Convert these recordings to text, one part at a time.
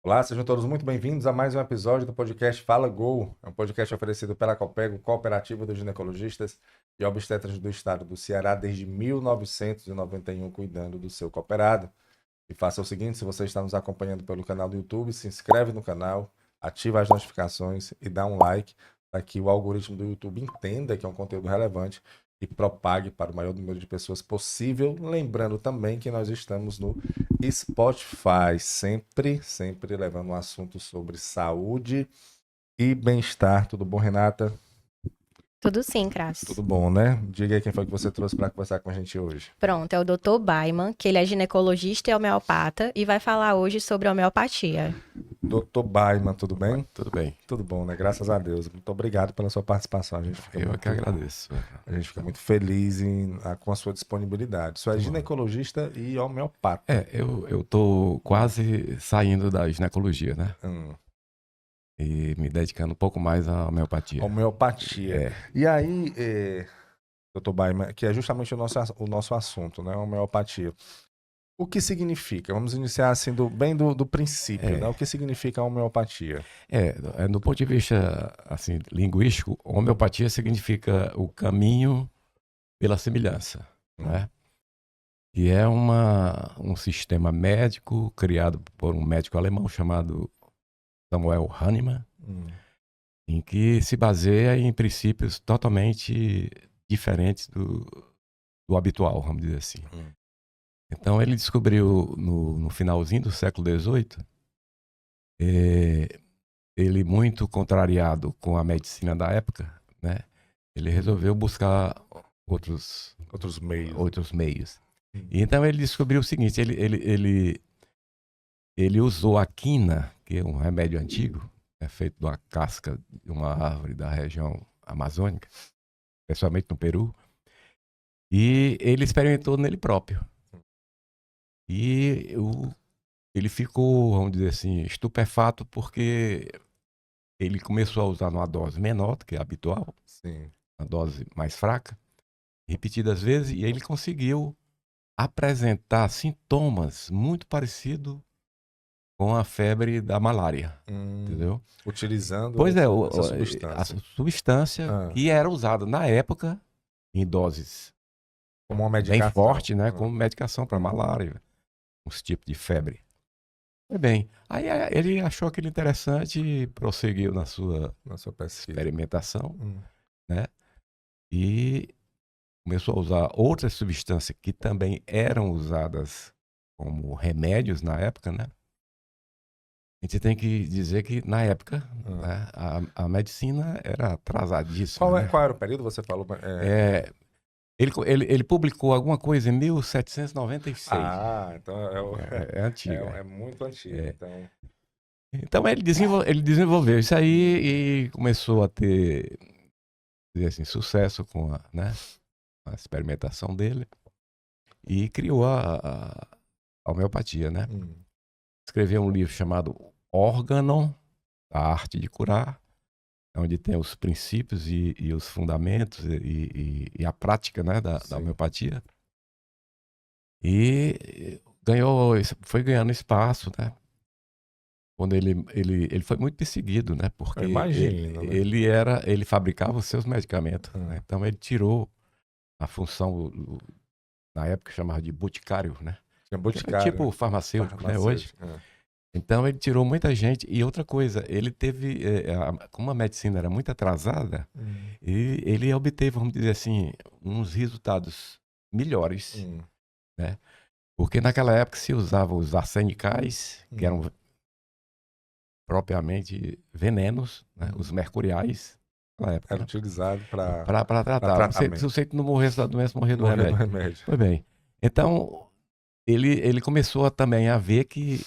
Olá, sejam todos muito bem-vindos a mais um episódio do podcast Fala Gol. É um podcast oferecido pela Copego, Cooperativa dos Ginecologistas e Obstetras do Estado do Ceará desde 1991, cuidando do seu cooperado. E faça o seguinte, se você está nos acompanhando pelo canal do YouTube, se inscreve no canal, ativa as notificações e dá um like para que o algoritmo do YouTube entenda que é um conteúdo relevante e propague para o maior número de pessoas possível. Lembrando também que nós estamos no Spotify, sempre levando um assunto sobre saúde e bem-estar. Tudo bom, Renata? Tudo sim, Crasso. Tudo bom, né? Diga aí quem foi que você trouxe para conversar com a gente hoje. Pronto, é o Dr. Baiman, que ele é ginecologista e homeopata e vai falar hoje sobre homeopatia. Doutor Baiman, tudo Vai, bem? tudo bem. Tudo bom, né? Graças a Deus. Muito obrigado pela sua participação. Eu é que agradeço. A gente fica muito feliz com a sua disponibilidade. Você é Tá bom. ginecologista e homeopata. Eu tô quase saindo da ginecologia, né? Hum, E me dedicando um pouco mais à homeopatia. homeopatia. É, E aí, doutor Baiman, que é justamente o nosso assunto, né? Homeopatia. O que significa? Vamos iniciar assim do princípio, né? O é, que significa a homeopatia? do ponto de vista, assim, linguístico, homeopatia significa o caminho pela semelhança, Hum, né? E é um sistema médico criado por um médico alemão chamado Samuel Hahnemann, hum, em que se baseia em princípios totalmente diferentes do habitual, vamos dizer assim. hum. Então ele descobriu no finalzinho do século XVIII, eh, ele muito contrariado com a medicina da época, né? Ele resolveu buscar outros, Outros meios. outros meios. Hum, E então ele descobriu o seguinte, ele usou a quina, que é um remédio antigo, é feito de uma casca de uma árvore da região amazônica, especialmente no Peru, e ele experimentou nele próprio. E ele ficou, vamos dizer assim, estupefato porque ele começou a usar numa dose menor do que a habitual, sim. uma dose mais fraca, repetidas vezes, e ele conseguiu apresentar sintomas muito parecidos com a febre da malária, Hum, entendeu? utilizando Pois é, essa a substância. substância Ah, que era usada na época em doses como uma bem medicação. forte, né, Ah, como medicação para hum, malária, uns tipos de febre. Foi bem. Aí ele achou aquilo interessante e prosseguiu na sua na sua pesquisa. experimentação, Hum. né? E começou a usar outras substâncias que também eram usadas como remédios na época, né? A gente tem que dizer que na época, Ah. né, a medicina era atrasadíssima, né? Qual era o período você falou? É, ele publicou alguma coisa em 1796. Então é, É antiga. é muito antigo. É. Então, Então ele desenvolveu isso aí e começou a ter, dizer assim, sucesso com a experimentação dele e criou a homeopatia, né? hum, Escreveu um livro chamado Órgão, a arte de curar, onde tem os princípios e os fundamentos e a prática, né, da sim. homeopatia. E foi ganhando espaço, né? Quando ele foi muito perseguido, né? Eu Porque imagino, né? ele fabricava os seus medicamentos, né? Ah, Então ele tirou a função, na época chamava de boticário, né? tinha Que é Boticário, tipo né? o farmacêutico, né? Hoje. Farmacêutico. Ah, Então ele tirou muita gente. E outra coisa, ele teve, como a medicina era muito atrasada, hum, e ele obteve, vamos dizer assim, uns resultados melhores, hum, né? Porque naquela época se usavam os arsenicais, que hum, eram propriamente venenos, né? Os hum. mercuriais, naquela época, Era né? utilizado Para para tratar. Se tratamento. você não morresse da doença, morrer do Morrer do remédio. remédio. Pois bem. Então, ele começou também a ver que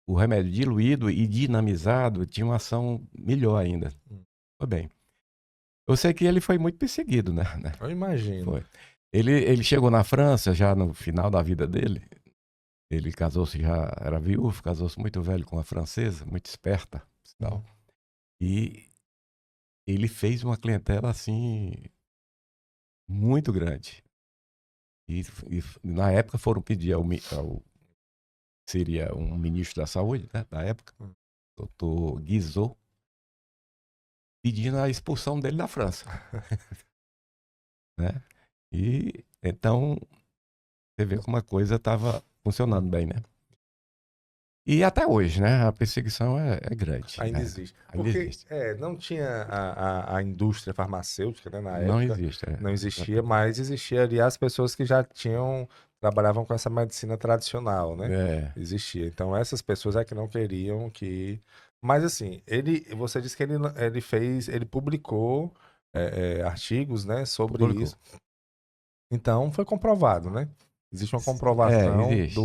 o remédio diluído e dinamizado tinha uma ação melhor ainda. Hum, Foi bem. Eu sei que ele foi muito perseguido, né? Eu imagino. Foi. Ele chegou na França já no final da vida dele. Ele casou-se, já era viúvo, casou-se muito velho com uma francesa, muito esperta, por Hum, sinal. E ele fez uma clientela assim muito grande. E na época foram pedir seria um ministro da saúde, né, da época, doutor Guizot, pedindo a expulsão dele da França. Né? E então você vê como a coisa estava funcionando bem, né? E até hoje, né? A perseguição é grande. Ainda né? existe. Ainda Porque existe. não tinha a indústria farmacêutica, né, na Não época. existe. Não existia, mas existia ali as pessoas que já trabalhavam com essa medicina tradicional, né? É, Existia. Então essas pessoas é que não queriam que. Mas assim, você disse que ele publicou artigos, né, sobre publicou. isso. Então foi comprovado, né? Existe uma comprovação Existe.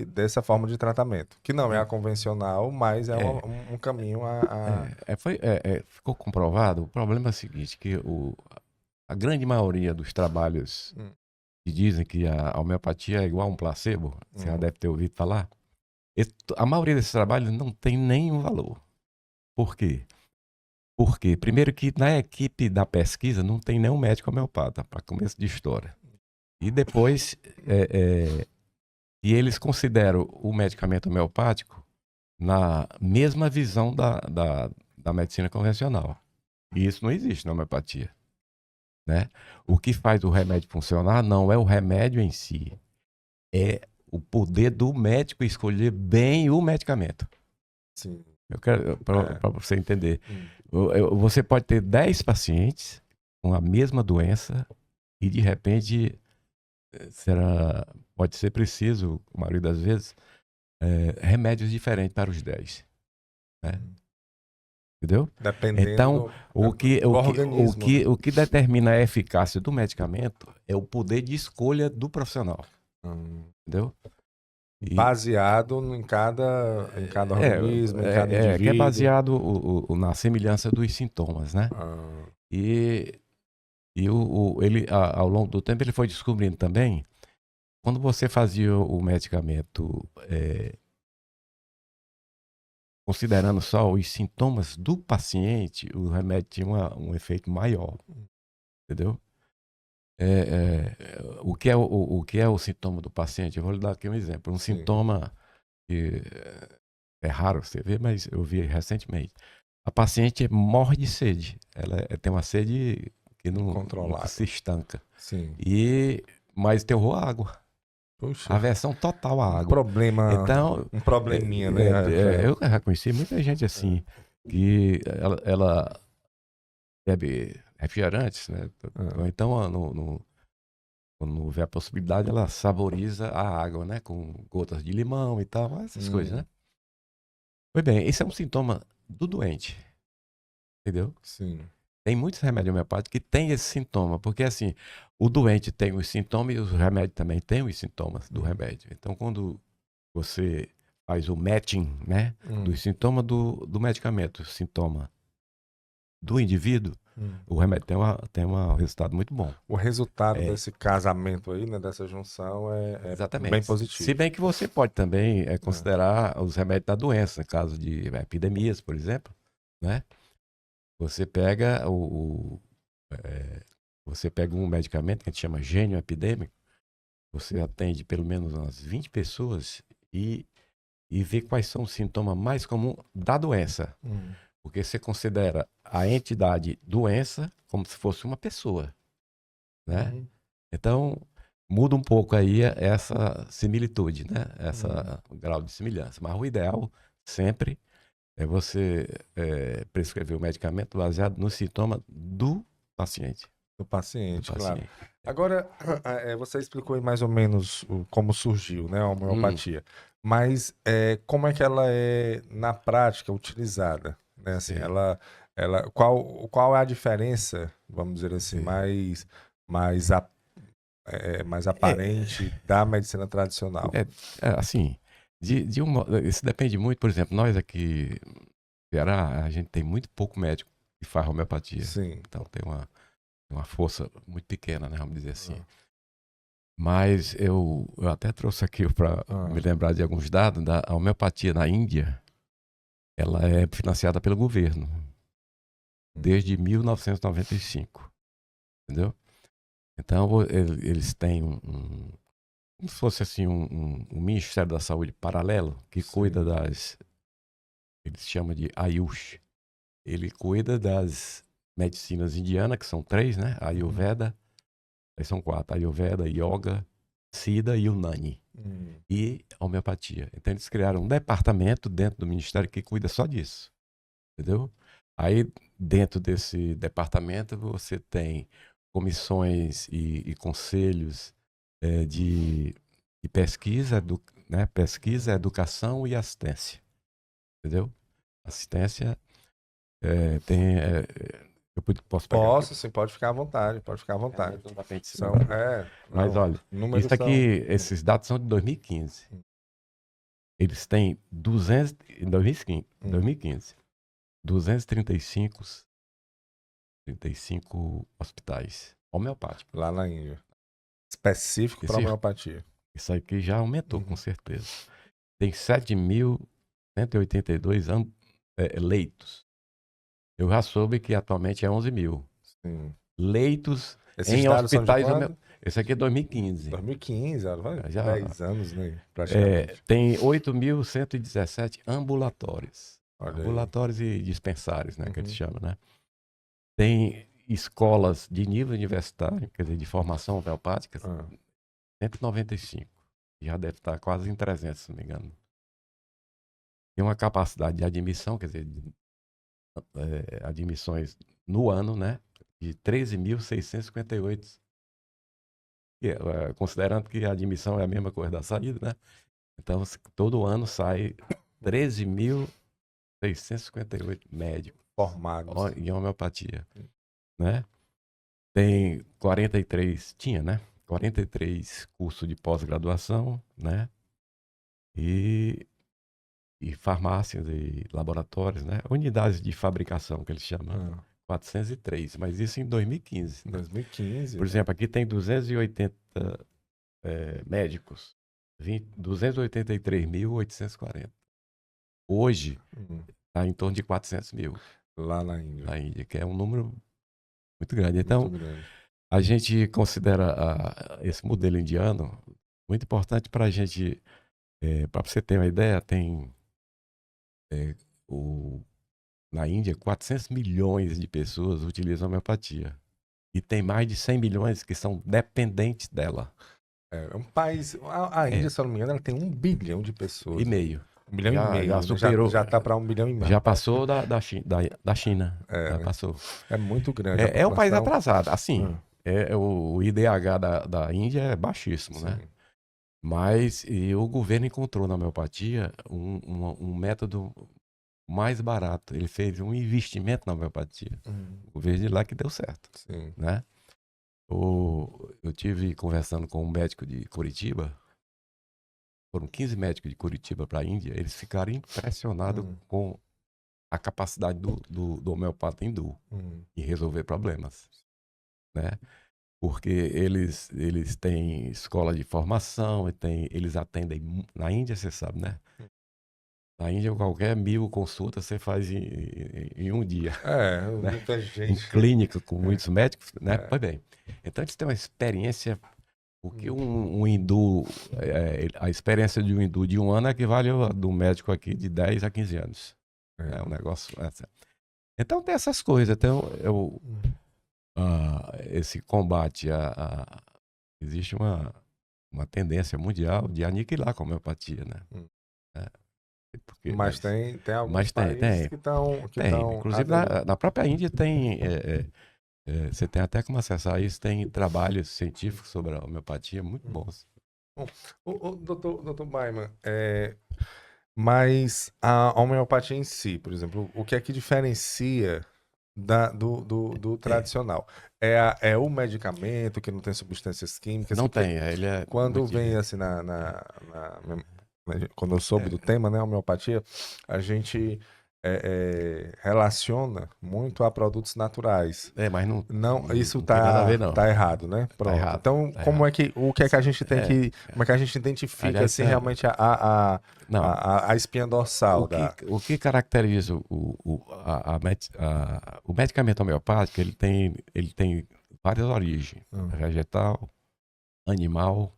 dessa forma de tratamento, que não é a convencional, mas é É. um caminho a... Ficou comprovado. O problema é o seguinte, que a grande maioria dos trabalhos Hum. que dizem que a homeopatia é igual a um placebo, você já Uhum. deve ter ouvido falar, a maioria desses trabalhos não tem nenhum valor. Por quê? Porque, primeiro, que na equipe da pesquisa não tem nenhum médico homeopata, para começo de história. E depois, e eles consideram o medicamento homeopático na mesma visão da medicina convencional. E isso não existe na homeopatia. Né? O que faz o remédio funcionar não é o remédio em si, é o poder do médico escolher bem o medicamento. Sim. Eu quero, para você entender, Hum. você pode ter 10 pacientes com a mesma doença e de repente pode ser preciso, a maioria das vezes, remédios diferentes para os 10. Né? Entendeu? Dependendo Então, do organismo, né? o que determina a eficácia do medicamento é o poder de escolha do profissional. Entendeu? Baseado em cada organismo, em cada indivíduo. Que é baseado na semelhança dos sintomas, né? E ele, ao longo do tempo, ele foi descobrindo também, quando você fazia o medicamento considerando só os sintomas do paciente, o remédio tinha um efeito maior, entendeu? O que é o sintoma do paciente? Eu vou lhe dar aqui um exemplo. Um Sim. sintoma que é raro você ver, mas eu vi recentemente. A paciente morre de sede. Ela tem uma sede que não se estanca. Sim. Mas tem horror à água. Puxa. Aversão total à água. Então, um probleminha, né? Eu já conheci muita gente assim, que ela bebe refrigerantes, né? Ou então, quando vê a possibilidade, ela saboriza a água, né? Com gotas de limão e tal, essas coisas, né? Pois bem, esse é um sintoma do doente, entendeu? Sim. Tem muitos remédios homeopáticos que têm esse sintoma, porque assim, o doente tem os sintomas e o remédio também tem os sintomas do remédio. Então, quando você faz o matching, né? Dos sintomas do medicamento, sintoma do indivíduo, o remédio tem um resultado muito bom. O resultado desse casamento aí, né, dessa junção é Exatamente. Bem positivo. Se bem que você pode também considerar os remédios da doença, no caso de epidemias, por exemplo, né? Você pega você pega um medicamento que a gente chama gênio epidêmico, você atende pelo menos umas 20 pessoas e vê quais são os sintomas mais comuns da doença. Porque você considera a entidade doença como se fosse uma pessoa, né? Então, muda um pouco aí essa similitude, né? O grau de semelhança. Mas o ideal sempre é você prescrever o medicamento baseado no sintoma do paciente. Do paciente, claro. Agora, você explicou aí mais ou menos como surgiu, né, a homeopatia. Mas como é que ela é, na prática, utilizada? Né? Assim, qual é a diferença, vamos dizer assim, mais aparente da medicina tradicional? Assim, isso depende muito, por exemplo, nós aqui no Ceará, a gente tem muito pouco médico que faz homeopatia. Sim. Então tem uma força muito pequena, né, vamos dizer assim. Mas eu até trouxe aqui para me lembrar de alguns dados. A homeopatia na Índia, ela é financiada pelo governo desde 1995, entendeu? Então eles têm como se fosse assim um Ministério da Saúde paralelo que Sim. cuida das, eles chamam de Ayush. Ele cuida das medicinas indianas, que são 3, né? Ayurveda, aí são 4, Ayurveda, Yoga, Siddha e Unani. E homeopatia. Então eles criaram um departamento dentro do Ministério que cuida só disso. Entendeu? Aí dentro desse departamento você tem comissões e conselhos de pesquisa, né? Pesquisa, educação e assistência. Entendeu? Assistência tem. Eu posso pegar Posso, aqui? sim, pode ficar à vontade, pode ficar à vontade. Não dá pra gente São, Mas não, olha, números isso aqui, são... esses dados são de 2015. Eles têm 200, em 2015, 235 hospitais homeopáticos. Lá na Índia. Específico para homeopatia. Isso aqui já aumentou, com Uhum. certeza. Tem 7.182 leitos. Eu já soube que atualmente é 11 mil. Sim. Leitos Esses em dados são de hospitais. quando? Esse aqui é 2015. 2015, Já- 10 anos, né? Praticamente. Tem 8.117 ambulatórios. Olha aí. Ambulatórios e dispensários, né? Que eles Uhum. chamam, né? Tem escolas de nível universitário, quer dizer, de formação homeopática, 195. Já deve estar quase em 300, se não me engano. Tem uma capacidade de admissão, quer dizer, admissões no ano, né? De 13.658. Considerando que a admissão é a mesma coisa da saída, né? Então, todo ano sai 13.658 médicos Formados. em homeopatia, né? Tem 43, tinha, né? 43 cursos de pós-graduação, né? E farmácias e laboratórios, né? Unidades de fabricação, que eles chamam. 403, mas isso em 2015. Em Né? 2015. Por exemplo, aqui tem 280 médicos, 283.840. Hoje, está em torno de 400 mil. Lá na Índia. Na Índia, que é um número muito grande. Então, Muito grande. a gente considera esse modelo indiano muito importante para a gente, para você ter uma ideia, tem na Índia 400 milhões de pessoas utilizam a homeopatia. E tem mais de 100 milhões que são dependentes dela. É um país. A Índia, se eu não me engano, ela tem 1 bilhão de pessoas. E meio. 1 bilhão e meio. Já superou. Já tá para 1 bilhão e meio. Já passou da China. Já né? passou. É muito grande. É um país atrasado. Assim, o IDH da Índia é baixíssimo, né? Mas o governo encontrou na homeopatia um método mais barato. Ele fez um investimento na homeopatia. O governo de lá que deu certo. Sim. Né? Eu tive conversando com um médico de Curitiba. Foram 15 médicos de Curitiba para a Índia. Eles ficaram impressionados com a capacidade do homeopata hindu em resolver problemas. Né? Porque eles têm escola de formação, eles atendem. Na Índia, você sabe, né? Na Índia, qualquer 1000 consultas você faz em um dia. Né? Muita gente. Em clínica, com muitos médicos, né? Pois bem. Então, eles têm uma experiência. Porque um hindu, a experiência de um hindu de um ano equivale a do médico aqui de 10 a 15 anos. É um negócio. Então, tem essas coisas. Então, esse combate existe uma tendência mundial de aniquilar com a homeopatia, né? Porque, mas tem alguns países que estão... Inclusive, na própria Índia tem... você tem até como acessar isso, tem trabalhos científicos sobre a homeopatia muito bons. Doutor Baiman, mas a homeopatia em si, por exemplo, o que é que diferencia do tradicional? É o medicamento que não tem substâncias químicas? Não tem, ele é... Quando vem assim quando eu soube do tema, né, homeopatia, a gente relaciona muito a produtos naturais. Mas não isso não tem nada a ver, não. Tá errado, né? Pronto. Tá errado, então, tá como errado. o que é que a gente tem que, como é que a gente identifica Aliás, assim realmente a espinha dorsal o que caracteriza o medicamento homeopático? Ele tem várias origens: vegetal, animal,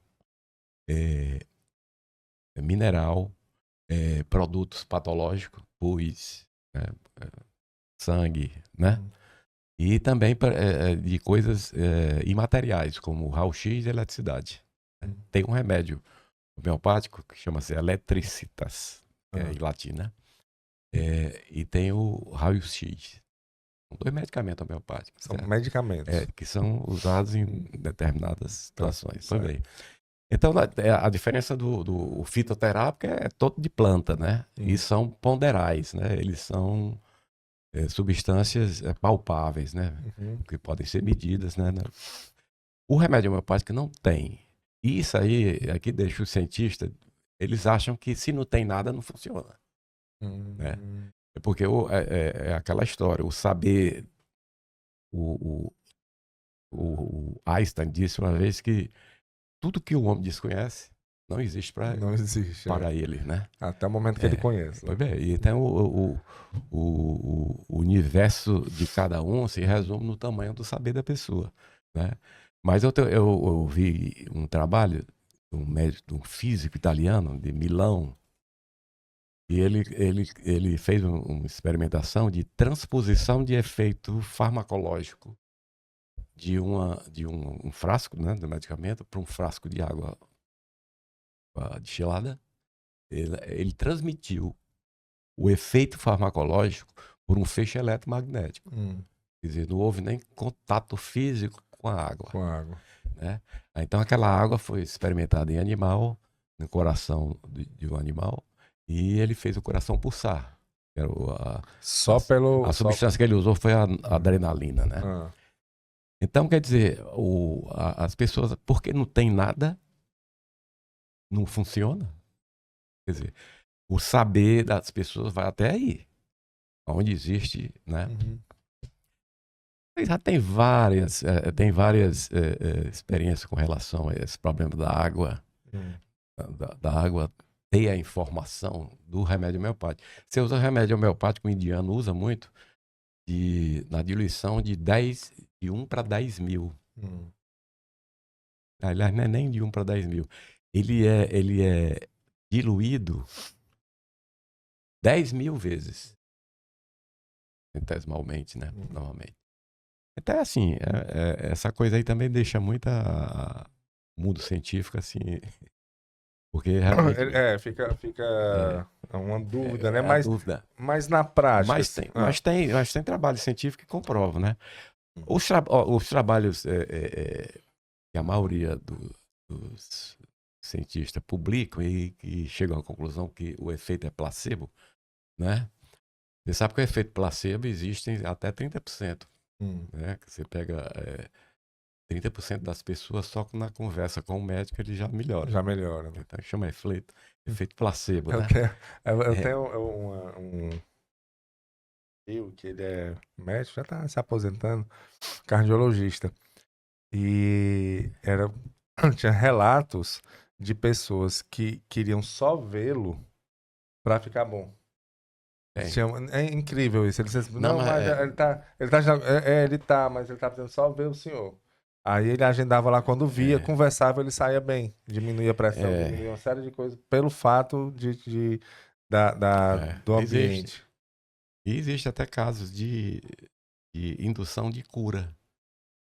mineral, produtos patológicos, pus, né, sangue, né? E também de coisas imateriais, como raio-x e eletricidade. Tem um remédio homeopático que chama-se Eletricitas, que é em latim, né? E tem o raio-x. São 2 medicamentos homeopáticos. São medicamentos. Que são usados em determinadas situações. Tá, Pois bem. Então, a diferença do fitoterápico é todo de planta, né? E são ponderais, né? Eles são substâncias palpáveis, né? Que podem ser medidas, né? O remédio homeopático não tem. E isso aí, aqui deixa os cientistas, eles acham que se não tem nada, não funciona. Né? É porque é aquela história, o saber... O Einstein disse uma vez que tudo que o homem desconhece não existe para ele, né? Até o momento que ele conhece. Pois bem, então o universo de cada um se resume no tamanho do saber da pessoa, né? Mas eu vi um trabalho de um médico, de um físico italiano de Milão, e ele fez uma experimentação de transposição de efeito farmacológico de um frasco, né, do medicamento para um frasco de água destilada. Ele transmitiu o efeito farmacológico por um feixe eletromagnético. Quer dizer, não houve nem contato físico com a água. Né? Então aquela água foi experimentada em animal, no coração de um animal, e ele fez o coração pulsar. A substância que ele usou foi a adrenalina, né? Então, quer dizer, as pessoas, porque não tem nada, não funciona. Quer dizer, o saber das pessoas vai até aí, onde existe, né? Já tem várias experiências com relação a esse problema da água, da água ter a informação do remédio homeopático. Você usa remédio homeopático, o indiano usa muito, na diluição de 1 para 10 mil. Aliás, não é nem de 1 para 10 mil. Ele é diluído 10 mil vezes. Centesimalmente, né? Normalmente. Então é assim, essa coisa aí também deixa muito o mundo científico assim, porque realmente... Fica uma dúvida, né? Dúvida. Mas na prática... Mas tem trabalho científico que comprova, né? Os trabalhos que a maioria dos cientistas publicam e que chegam à conclusão que o efeito é placebo, né? Você sabe que o efeito placebo existe até 30%. Né? Você pega 30% das pessoas só na conversa com o médico ele já melhora. Né? Então chama efeito placebo, né? Eu tenho um tio que ele é médico, já está se aposentando, cardiologista. E tinha relatos de pessoas que queriam só vê-lo para ficar bom. É incrível isso. Ele disse assim, ele tá, mas ele tá precisando só ver o senhor. Aí ele agendava lá quando via, conversava, ele saía bem, diminuía a pressão, diminuía uma série de coisas pelo fato do ambiente. E existe até casos de indução de cura,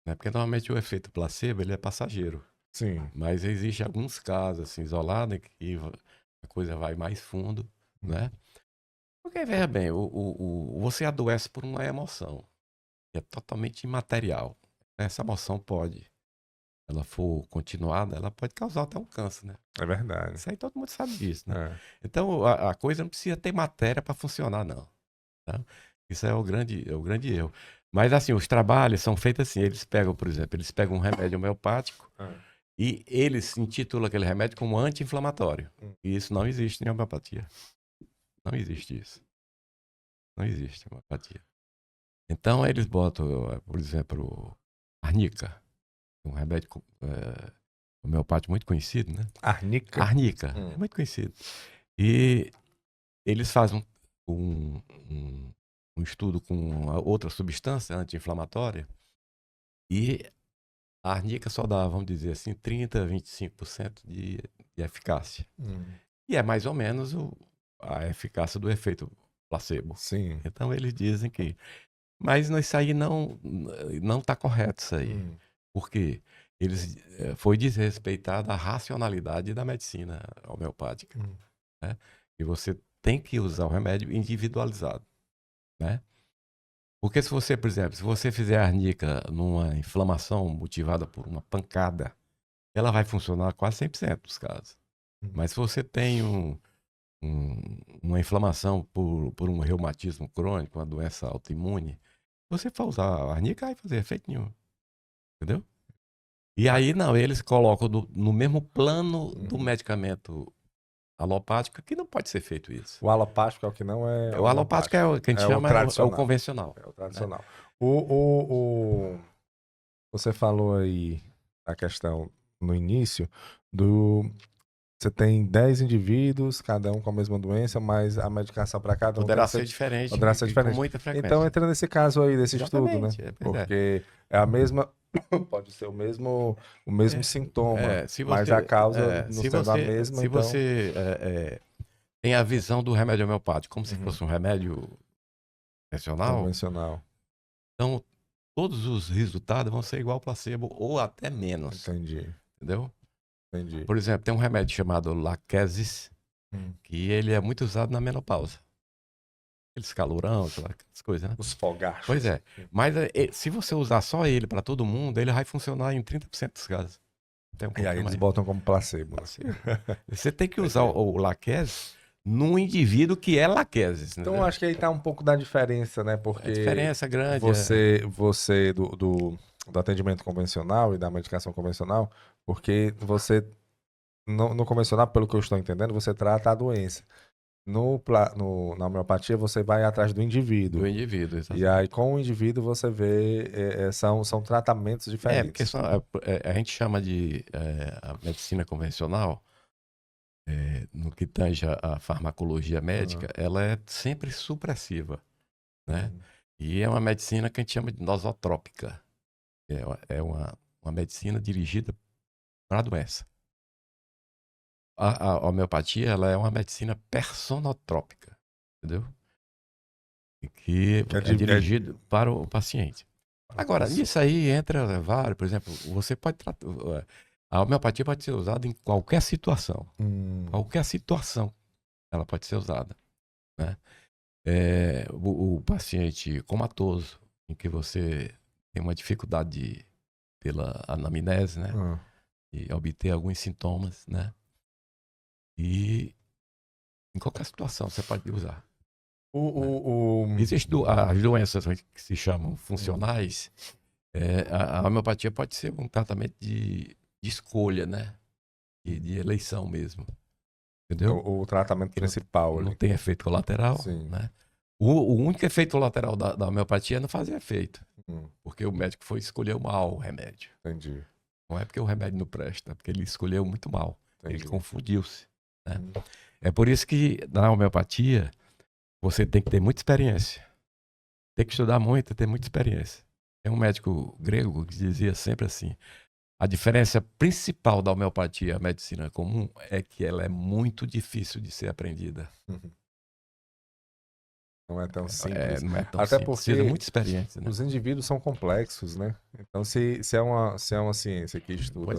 né? Porque normalmente o efeito placebo ele é passageiro. Sim. Mas existe alguns casos assim, isolados que a coisa vai mais fundo, né? Porque, veja bem, você adoece por uma emoção, que é totalmente imaterial. Essa emoção pode, ela for continuada, ela pode causar até um câncer, né? É verdade. Isso aí todo mundo sabe disso, né? Então, a coisa não precisa ter matéria para funcionar, não. Tá? Isso é o grande erro. Mas, assim, os trabalhos são feitos assim, eles pegam, por exemplo, um remédio homeopático e eles intitulam aquele remédio como anti-inflamatório. E isso não existe em homeopatia. Não existe isso. Não existe homeopatia. Então, eles botam, por exemplo, arnica, um remédio homeopático muito conhecido, né? Arnica? Arnica, é muito conhecido. E eles fazem um estudo com outra substância anti-inflamatória e a arnica só dá, vamos dizer assim, 30%, 25% de de eficácia. E é mais ou menos a eficácia do efeito placebo. Sim. Então eles dizem que... Mas isso aí não está correto, isso aí. Porque foi desrespeitada a racionalidade da medicina homeopática. Né? E você tem que usar o remédio individualizado. Né? Porque se você, por exemplo, se você fizer arnica numa inflamação motivada por uma pancada, ela vai funcionar quase 100% dos casos. Mas se você tem uma inflamação por um reumatismo crônico, uma doença autoimune, você for usar a arnica, vai fazer efeito nenhum. Entendeu? E aí, não, eles colocam no mesmo plano do medicamento alopático, que não pode ser feito isso. O alopático é o que não é. O alopático é o que a gente chama é o convencional. É o tradicional. Você falou aí a questão no início do. Você tem 10 indivíduos, cada um com a mesma doença, mas a medicação para cada um poderá ser diferente. Poderá ser diferente. Com muita frequência. Então entra nesse caso aí, desse Exatamente, estudo, né? Porque é a mesma. Pode ser o mesmo sintoma, mas a causa não sendo a mesma. Se você tem a visão do remédio homeopático como se fosse um remédio convencional, então todos os resultados vão ser igual ao placebo ou até menos. Entendi. Entendeu? Entendi. Por exemplo, tem um remédio chamado Laquesis, que ele é muito usado na menopausa. Aqueles calorão, aquelas coisas, né? Os fogachos. Pois é. Mas se você usar só ele para todo mundo, ele vai funcionar em 30% dos casos. E aí eles botam como placebo. Você tem que usar o Laquesis num indivíduo que é Laquesis. Então eu acho que aí tá um pouco da diferença, né? Porque a diferença grande. Você do atendimento convencional e da medicação convencional, porque você, no convencional, pelo que eu estou entendendo, você trata a doença. Na homeopatia, você vai atrás do indivíduo. Do indivíduo, exatamente. E aí, com o indivíduo, você vê, são tratamentos diferentes. Porque a gente chama de a medicina convencional, no que tange a farmacologia médica, ela é sempre supressiva, né? E é uma medicina que a gente chama de nosotrópica. É uma medicina dirigida para a doença. A homeopatia, ela é uma medicina personotrópica, entendeu? Que é dirigido para o paciente. Agora, nisso aí entra vários, por exemplo, você pode tratar... A homeopatia pode ser usada em qualquer situação. Qualquer situação ela pode ser usada, né? O paciente comatoso, em que você tem uma dificuldade pela anamnese, né? E obter alguns sintomas, né? E em qualquer situação você pode usar. Existem as doenças que se chamam funcionais. A homeopatia pode ser um tratamento de escolha, né? De eleição mesmo. Entendeu? O tratamento principal. Não tem efeito colateral. Sim. Né? O único efeito colateral da homeopatia é não fazer efeito. Porque o médico foi escolher mal o remédio. Entendi. Não é porque o remédio não presta, é porque ele escolheu muito mal. Entendi. Ele confundiu-se. Né? É por isso que na homeopatia você tem que ter muita experiência. Tem que estudar muito e ter muita experiência. Tem um médico grego que dizia sempre assim: a diferença principal da homeopatia e a medicina comum é que ela é muito difícil de ser aprendida. Não é tão simples. Não é tão Até simples. porque precisa de muita experiência, né? os indivíduos são complexos, né? Então, se é uma ciência que estuda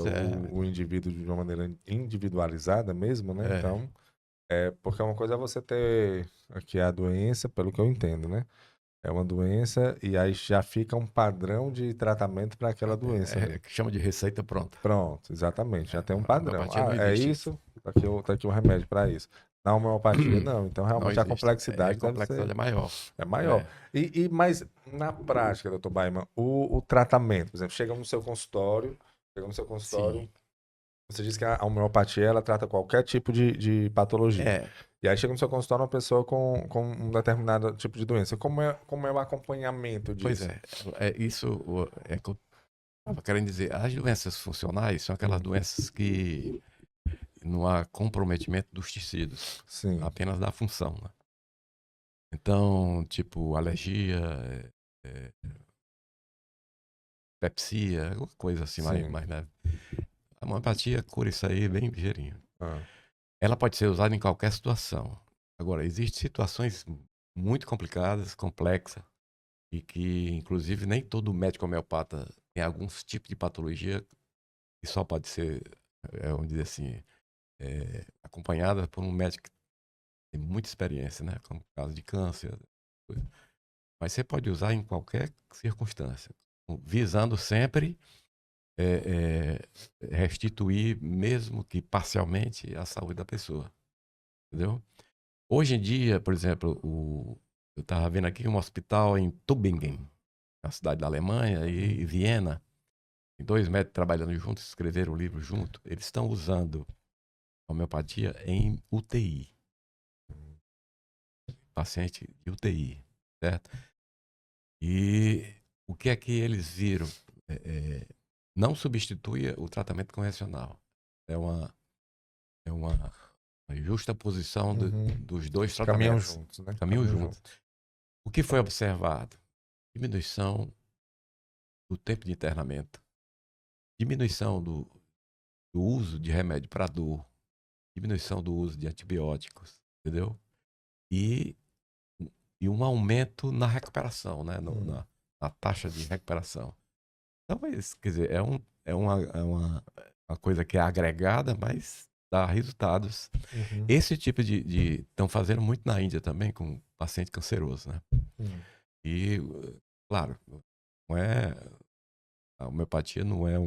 o indivíduo de uma maneira individualizada mesmo, né? Então, porque uma coisa é você ter aqui a doença, pelo que eu entendo, né? É uma doença e aí já fica um padrão de tratamento para aquela doença. Que chama de receita pronta. Pronto, exatamente. Já tem um padrão. É isso, tá aqui um remédio para isso. Na homeopatia, não. Então, realmente, a complexidade é maior. É maior. Mas, na prática, doutor Baiman, o tratamento, por exemplo, chega no seu consultório, Sim. você diz que a homeopatia, ela trata qualquer tipo de patologia. E aí chega no seu consultório uma pessoa com um determinado tipo de doença. Como é o acompanhamento disso? Pois isso é que eu estava querendo dizer. As doenças funcionais são aquelas doenças que não há comprometimento dos tecidos. Sim. Apenas da função, né? Então, tipo, alergia, pepsia, alguma coisa assim mais leve. A homeopatia cura isso aí bem ligeirinho. Ela pode ser usada em qualquer situação. Agora, existem situações muito complicadas, complexas, e que, inclusive, nem todo médico homeopata tem alguns tipos de patologia que só pode ser, vamos dizer assim, acompanhada por um médico que tem muita experiência, né? Como o caso de câncer. Mas você pode usar em qualquer circunstância, visando sempre restituir, mesmo que parcialmente, a saúde da pessoa. Entendeu? Hoje em dia, por exemplo, eu estava vendo aqui um hospital em Tübingen, na cidade da Alemanha, e Viena. Tem 2 médicos trabalhando juntos, escreveram o livro junto. Eles estão usando homeopatia em UTI. Paciente de UTI, certo? E o que é que eles viram? Não substitui o tratamento convencional. É uma justa posição dos dois Caminham tratamentos. juntos, né? Caminham juntos. O que foi observado? Diminuição do tempo de internamento, diminuição do uso de remédio para dor, diminuição do uso de antibióticos, entendeu? E um aumento na recuperação, né? Na taxa de recuperação. Então, quer dizer, é uma coisa que é agregada, mas dá resultados. Esse tipo de estão fazendo muito na Índia também, com paciente canceroso, né? E, claro, a homeopatia não é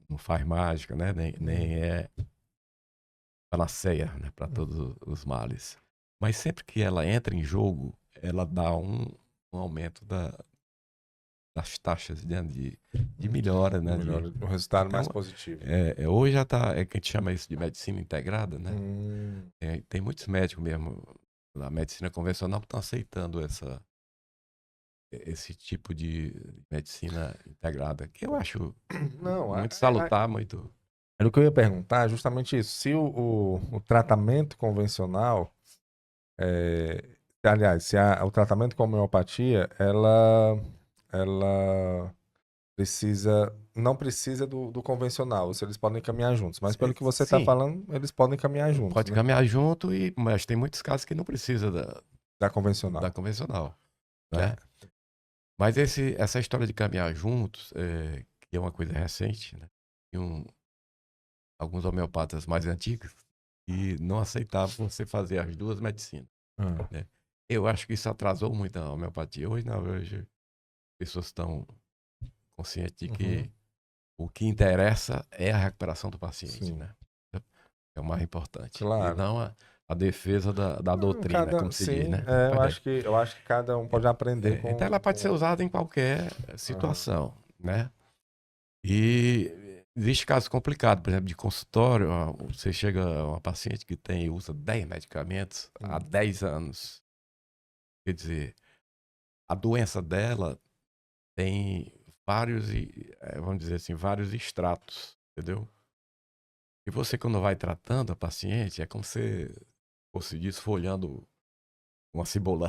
não faz mágica, né? Nem é panaceia, né? Para todos os males. Mas sempre que ela entra em jogo, ela dá um aumento das taxas de melhora, né? Um resultado então, mais positivo. Hoje já tá, que a gente chama isso de medicina integrada, né? Tem muitos médicos mesmo da medicina convencional que estão aceitando esse tipo de medicina integrada, que eu acho muito salutar, muito... Era o que eu ia perguntar, justamente isso. Se o tratamento convencional, aliás, se o tratamento com homeopatia, ela não precisa do convencional, se eles podem caminhar juntos. Mas pelo que você está falando, eles podem caminhar juntos. Pode, né? Caminhar junto, mas tem muitos casos que não precisa da convencional. Né? Mas essa história de caminhar juntos, que é uma coisa recente, né? Tem alguns homeopatas mais antigos que não aceitavam você fazer as duas medicinas. Né? Eu acho que isso atrasou muito a homeopatia. Hoje as pessoas estão conscientes de que o que interessa é a recuperação do paciente, né? É o mais importante. Claro. E não a defesa da doutrina, como se diz, né? Eu acho que cada um pode aprender com... Então ela pode ser usada em qualquer situação, né? E existe casos complicados, por exemplo, de consultório. Você chega a uma paciente que usa 10 medicamentos há 10 anos. Quer dizer, a doença dela tem vamos dizer assim, vários extratos, entendeu? E você, quando vai tratando a paciente, é como se fosse desfolhando uma cebola,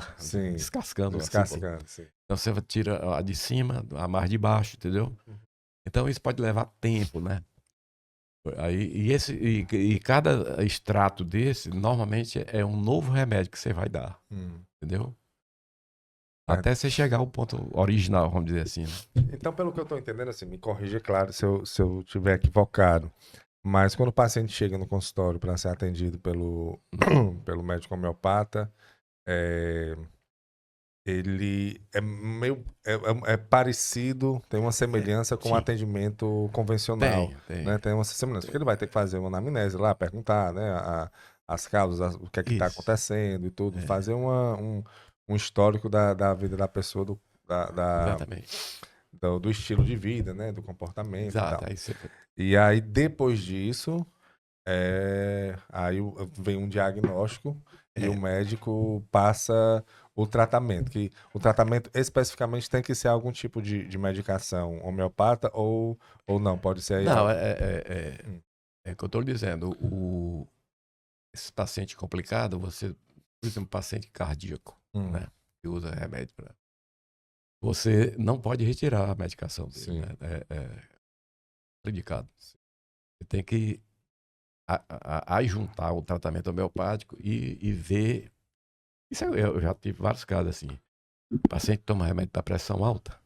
descascando uma cebola. Sim. Então você tira a de cima, a mais de baixo, entendeu? Então isso pode levar tempo, né? E cada extrato desse, normalmente, é um novo remédio que você vai dar, entendeu? Até você chegar ao ponto original, vamos dizer assim. Né? Então, pelo que eu estou entendendo, assim, me corrija, claro, se eu tiver equivocado, mas quando o paciente chega no consultório para ser atendido pelo médico homeopata, ele é parecido, tem uma semelhança com o atendimento convencional. Tem. Né? Tem uma semelhança, porque ele vai ter que fazer uma anamnese lá, perguntar, né, as causas, o que é que está acontecendo e tudo, fazer um histórico da vida da pessoa, do estilo de vida, né, do comportamento. Exato. E tal. E aí, depois disso, aí vem um diagnóstico e o médico passa o tratamento. Que o tratamento especificamente tem que ser algum tipo de medicação homeopata ou não? Pode ser... Não, é o que eu estou lhe dizendo. Esse paciente complicado, você, por exemplo, paciente cardíaco, né, que usa remédio para... Você não pode retirar a medicação dele, né? É indicado. Você tem que ajuntar o tratamento homeopático e ver. Isso eu já tive vários casos assim. O paciente toma remédio para pressão alta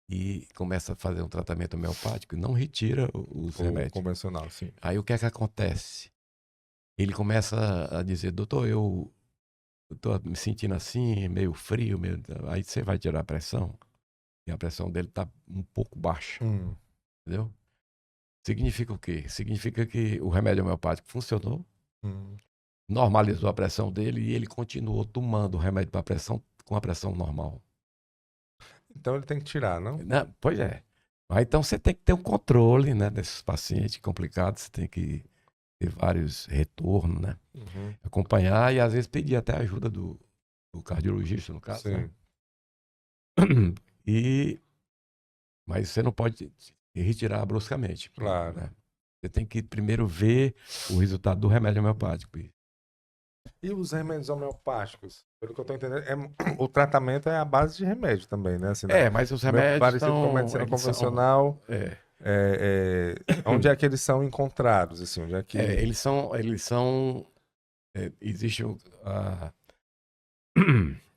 e começa a fazer um tratamento homeopático e não retira os O remédios. convencional, sim. Aí o que é que acontece? Ele começa a dizer, doutor, eu tô me sentindo assim, meio frio, meio... Aí você vai tirar a pressão e a pressão dele tá um pouco baixa, entendeu? Significa o quê? Significa que o remédio homeopático funcionou, normalizou a pressão dele e ele continuou tomando o remédio para pressão com a pressão normal. Então ele tem que tirar, não? Né? Pois é. Mas então você tem que ter um controle, né, desses pacientes complicados, você tem que ter vários retornos, né? Acompanhar e às vezes pedir até a ajuda do cardiologista, no caso. Sim. Né? Mas você não pode retirar bruscamente. Claro. Né? Você tem que primeiro ver o resultado do remédio homeopático. E os remédios homeopáticos? Pelo que eu tô entendendo, o tratamento é a base de remédio também, né? Assim, Mas os meio remédios parecido com a são... medicina convencional. Onde é que eles são encontrados? Assim, onde é que... Eles são existe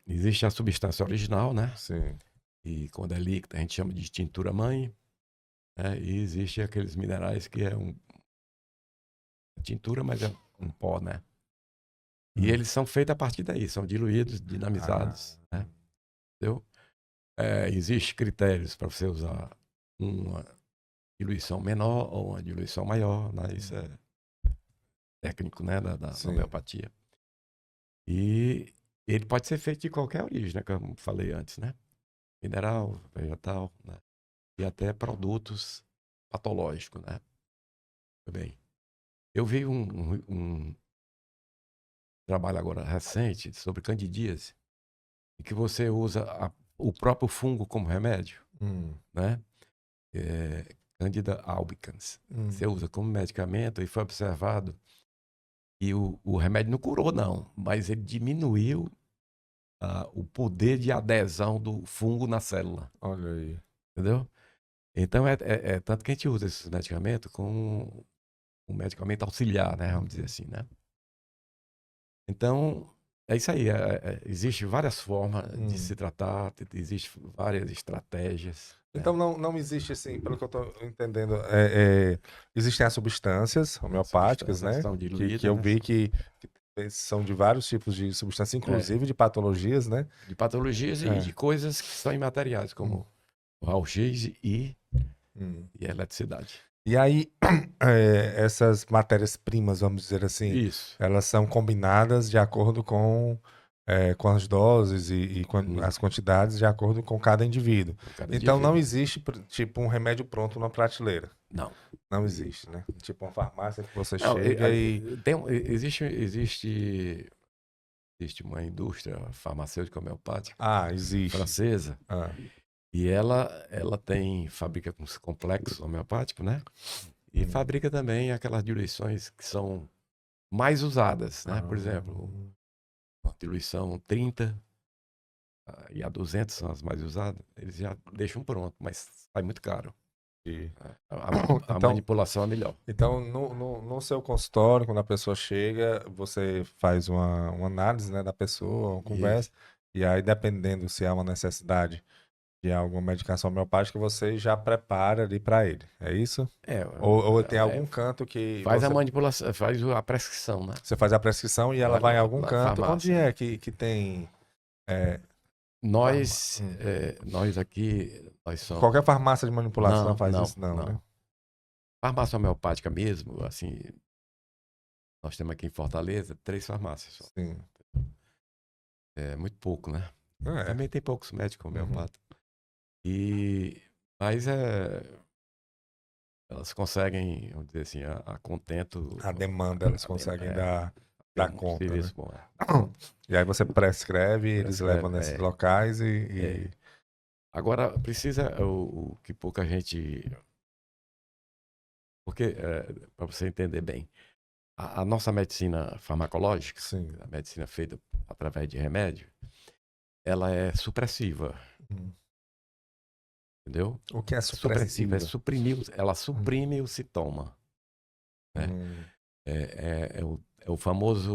existe a substância original, né? Sim. E quando é líquida a gente chama de tintura mãe, né? E existe aqueles minerais que é tintura, mas é um pó, né? E eles são feitos a partir daí, são diluídos, dinamizados, né? Entendeu? Existem critérios para você usar uma diluição menor ou uma diluição maior, né? Isso é técnico, né, da homeopatia. E ele pode ser feito de qualquer origem, né, como falei antes, né? Mineral, vegetal, né? E até produtos patológicos, né? Bem, eu vi um trabalho agora recente sobre candidíase, em que você usa o próprio fungo como remédio, né? Candida albicans. Você usa como medicamento e foi observado e o remédio não curou, não, mas ele diminuiu o poder de adesão do fungo na célula. Olha aí. Entendeu? Então, tanto que a gente usa esse medicamento como um medicamento auxiliar, né? Vamos dizer assim, né? Então, é isso aí. Existe várias formas de se tratar, existem várias estratégias. Então não existe assim, pelo que eu estou entendendo, existem as substâncias homeopáticas, né? Diluídas, que eu vi que são de vários tipos de substâncias, inclusive de patologias, né? De patologias e de coisas que são imateriais, como o raio-x e a eletricidade. E aí, essas matérias-primas, vamos dizer assim, elas são combinadas de acordo com as doses e as quantidades de acordo com cada indivíduo. Então não existe, tipo, um remédio pronto na prateleira. Não. Não existe, né? Tipo uma farmácia que você chega e... Existe uma indústria farmacêutica homeopática existe. francesa. E ela fabrica complexos homeopáticos, né? E fabrica também aquelas diluições que são mais usadas, né? Por exemplo, a diluição 30 e a 200 são as mais usadas. Eles já deixam pronto, mas sai muito caro. A manipulação é melhor. Então, no seu consultório, quando a pessoa chega, você faz uma análise, né, da pessoa, uma conversa, e aí, dependendo se há uma necessidade de alguma medicação homeopática, você já prepara ali para ele. É isso? Ou tem algum canto que... Faz a manipulação, faz a prescrição, né? Você faz a prescrição e ela vai em algum canto. Farmácia. Onde é que tem... Nós aqui, nós somos... Qualquer farmácia de manipulação faz isso, não, né? Farmácia homeopática mesmo, assim... Nós temos aqui em Fortaleza 3 farmácias só. Sim. É muito pouco, né? Também tem poucos médicos homeopatas. Mas elas conseguem, vamos dizer assim, a contento... A demanda elas conseguem dar conta, né? Bom, E aí você prescreve, eles levam nesses locais e... Agora, precisa o que pouca gente... Porque, para você entender bem, a nossa medicina farmacológica, a medicina feita através de remédio, ela é supressiva. Entendeu? O que é supressiva? Ela suprime o sintoma. né? É o famoso,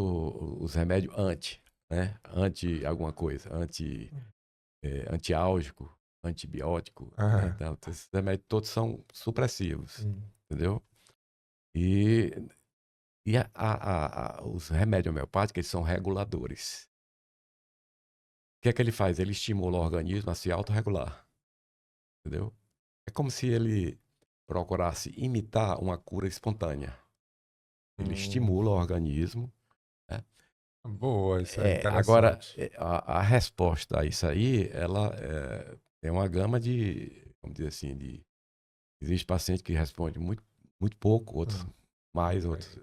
os remédios né? Anti alguma coisa, antiálgico, antibiótico, né? Então, esses remédios todos são supressivos, entendeu? E os remédios homeopáticos, eles são reguladores. O que é que ele faz? Ele estimula o organismo a se autorregular, entendeu? É como se ele procurasse imitar uma cura espontânea. Ele estimula o organismo, né? Boa, isso é Agora, interessante. a resposta a isso aí, ela tem uma gama vamos dizer assim, existe paciente que responde muito, muito pouco, outros mais, outros...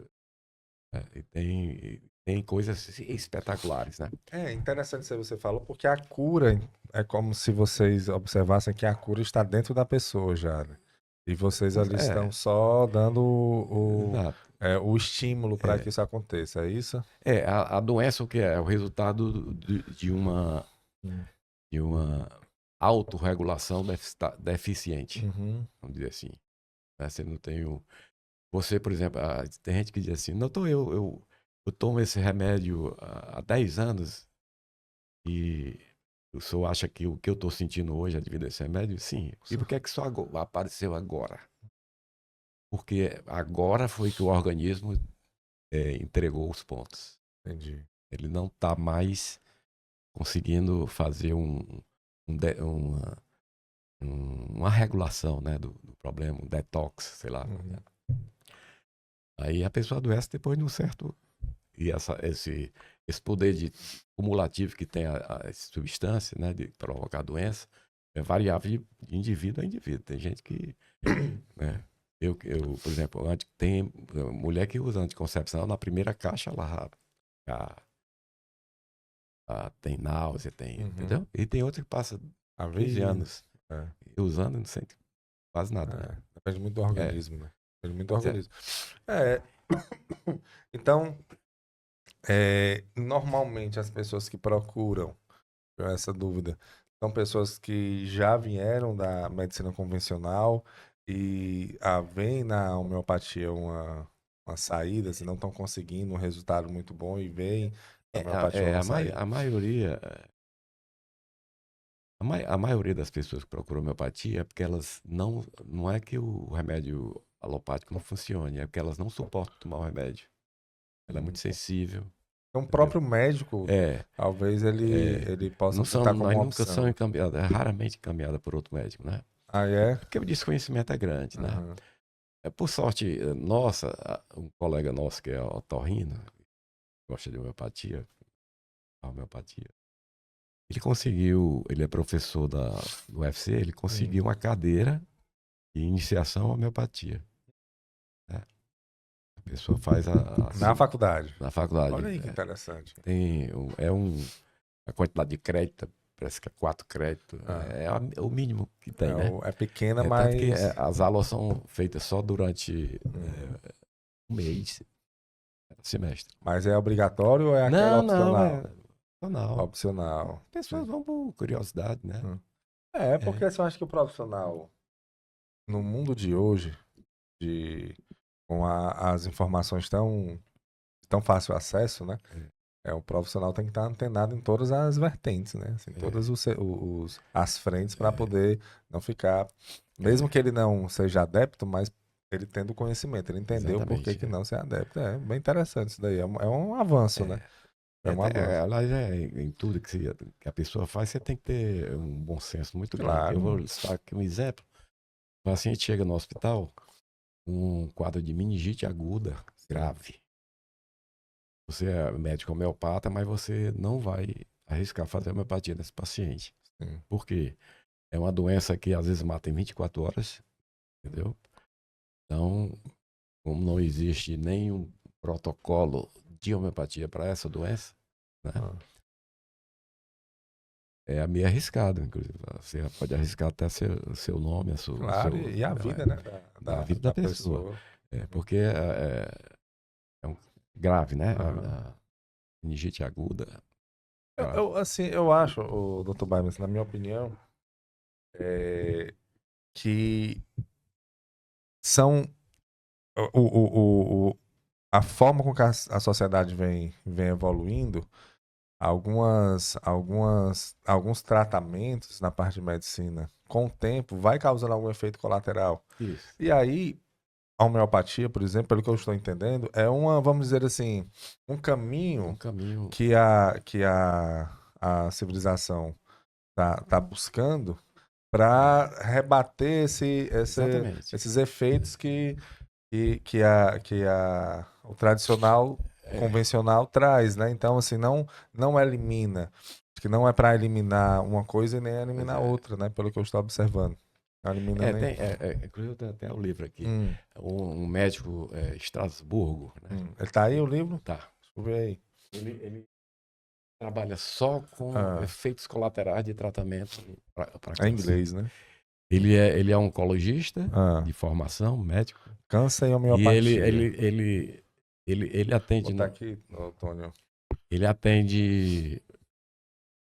e tem coisas espetaculares, né? É interessante isso que você falou, porque a cura é como se vocês observassem que a cura está dentro da pessoa já, né? E vocês ali estão só dando Exato. o estímulo para que isso aconteça, é isso? A doença, o que é? É o resultado de uma autorregulação deficiente, vamos dizer assim. Né? Você não tem Você, por exemplo, tem gente que diz assim, não, eu tomo esse remédio há 10 anos e o senhor acha que o que eu estou sentindo hoje é devido a esse remédio? Sim. E por que é que só apareceu agora? Porque agora foi que o organismo entregou os pontos. Entendi. Ele não está mais conseguindo fazer uma regulação, né, do problema, um detox, sei lá. Aí a pessoa adoece depois de um certo... E esse poder cumulativo que tem a substância, né, de provocar doença, é variável de indivíduo a indivíduo. Tem gente que... né, eu, por exemplo, tem mulher que usa anticoncepção, na primeira caixa ela tem náusea, entendeu? E tem outra que passa há 15 anos usando e não sente quase nada. Né? Depende muito do organismo, né? Depende muito do organismo. Então, normalmente as pessoas que procuram essa dúvida são pessoas que já vieram da medicina convencional e veem na homeopatia uma saída, se não estão conseguindo um resultado muito bom e veem na homeopatia uma saída. A maioria das pessoas que procuram homeopatia é porque elas não é que o remédio alopático não funcione, é porque elas não suportam tomar o remédio. Ela é muito sensível. Então, o próprio médico, talvez ele possa botar como uma nunca opção. são encaminhadas, raramente encaminhada por outro médico, né? Ah, é? Porque o desconhecimento é grande, né? Por sorte nossa, um colega nosso que é otorrino, gosta de homeopatia, ele é professor do UFC, ele conseguiu uma cadeira de iniciação à homeopatia. Né? A pessoa faz na faculdade. Na faculdade. Olha aí que interessante. A quantidade de crédito, parece que é 4 créditos. É o mínimo que tem, né? É pequena, mas... Tanto que as aulas são feitas só durante um mês, semestre. Mas é obrigatório ou é aquela opcional? Não, é opcional. As pessoas vão por curiosidade, né? Porque eu acho que o profissional, no mundo de hoje, com as informações tão fácil acesso, né? O profissional tem que estar antenado em todas as vertentes, né? Assim, todas as frentes para poder não ficar... Mesmo que ele não seja adepto, mas ele tendo conhecimento, ele entendeu por que não ser adepto. É bem interessante isso daí. É um avanço, né? É um avanço. Aliás, em tudo que a pessoa faz, você tem que ter um bom senso muito grande. Eu vou listar aqui um exemplo. O paciente chega no hospital com um quadro de meningite aguda, grave. Você é médico homeopata, mas você não vai arriscar fazer homeopatia nesse paciente. Sim. Por quê? É uma doença que às vezes mata em 24 horas, entendeu? Então, como não existe nenhum protocolo de homeopatia para essa doença, né? É meio arriscado, inclusive. Você pode arriscar até seu nome, e a vida, né? Da vida da pessoa. Porque é grave, né? A meningite aguda. Eu acho, Dr. Baimes, na minha opinião, que são A forma com que a sociedade vem evoluindo, alguns tratamentos na parte de medicina, com o tempo, vai causando algum efeito colateral. Isso. E aí, a homeopatia, por exemplo, pelo que eu estou entendendo, é vamos dizer assim, um caminho que a civilização tá buscando para rebater esses efeitos que o tradicional convencional traz, né? Então, assim, não elimina. Acho que não é para eliminar uma coisa e nem eliminar outra, né? Pelo que eu estou observando. Não elimina nem... Inclusive, tem até o livro aqui. Um médico, Estrasburgo, né? Ele tá aí, o livro? Tá. Deixa eu ver aí. Ele trabalha só com efeitos colaterais de tratamento para câncer. É inglês, né? Ele é oncologista de formação, médico. Câncer e homeopatia. E ele atende... Vou botar aqui, Antônio. Ele atende,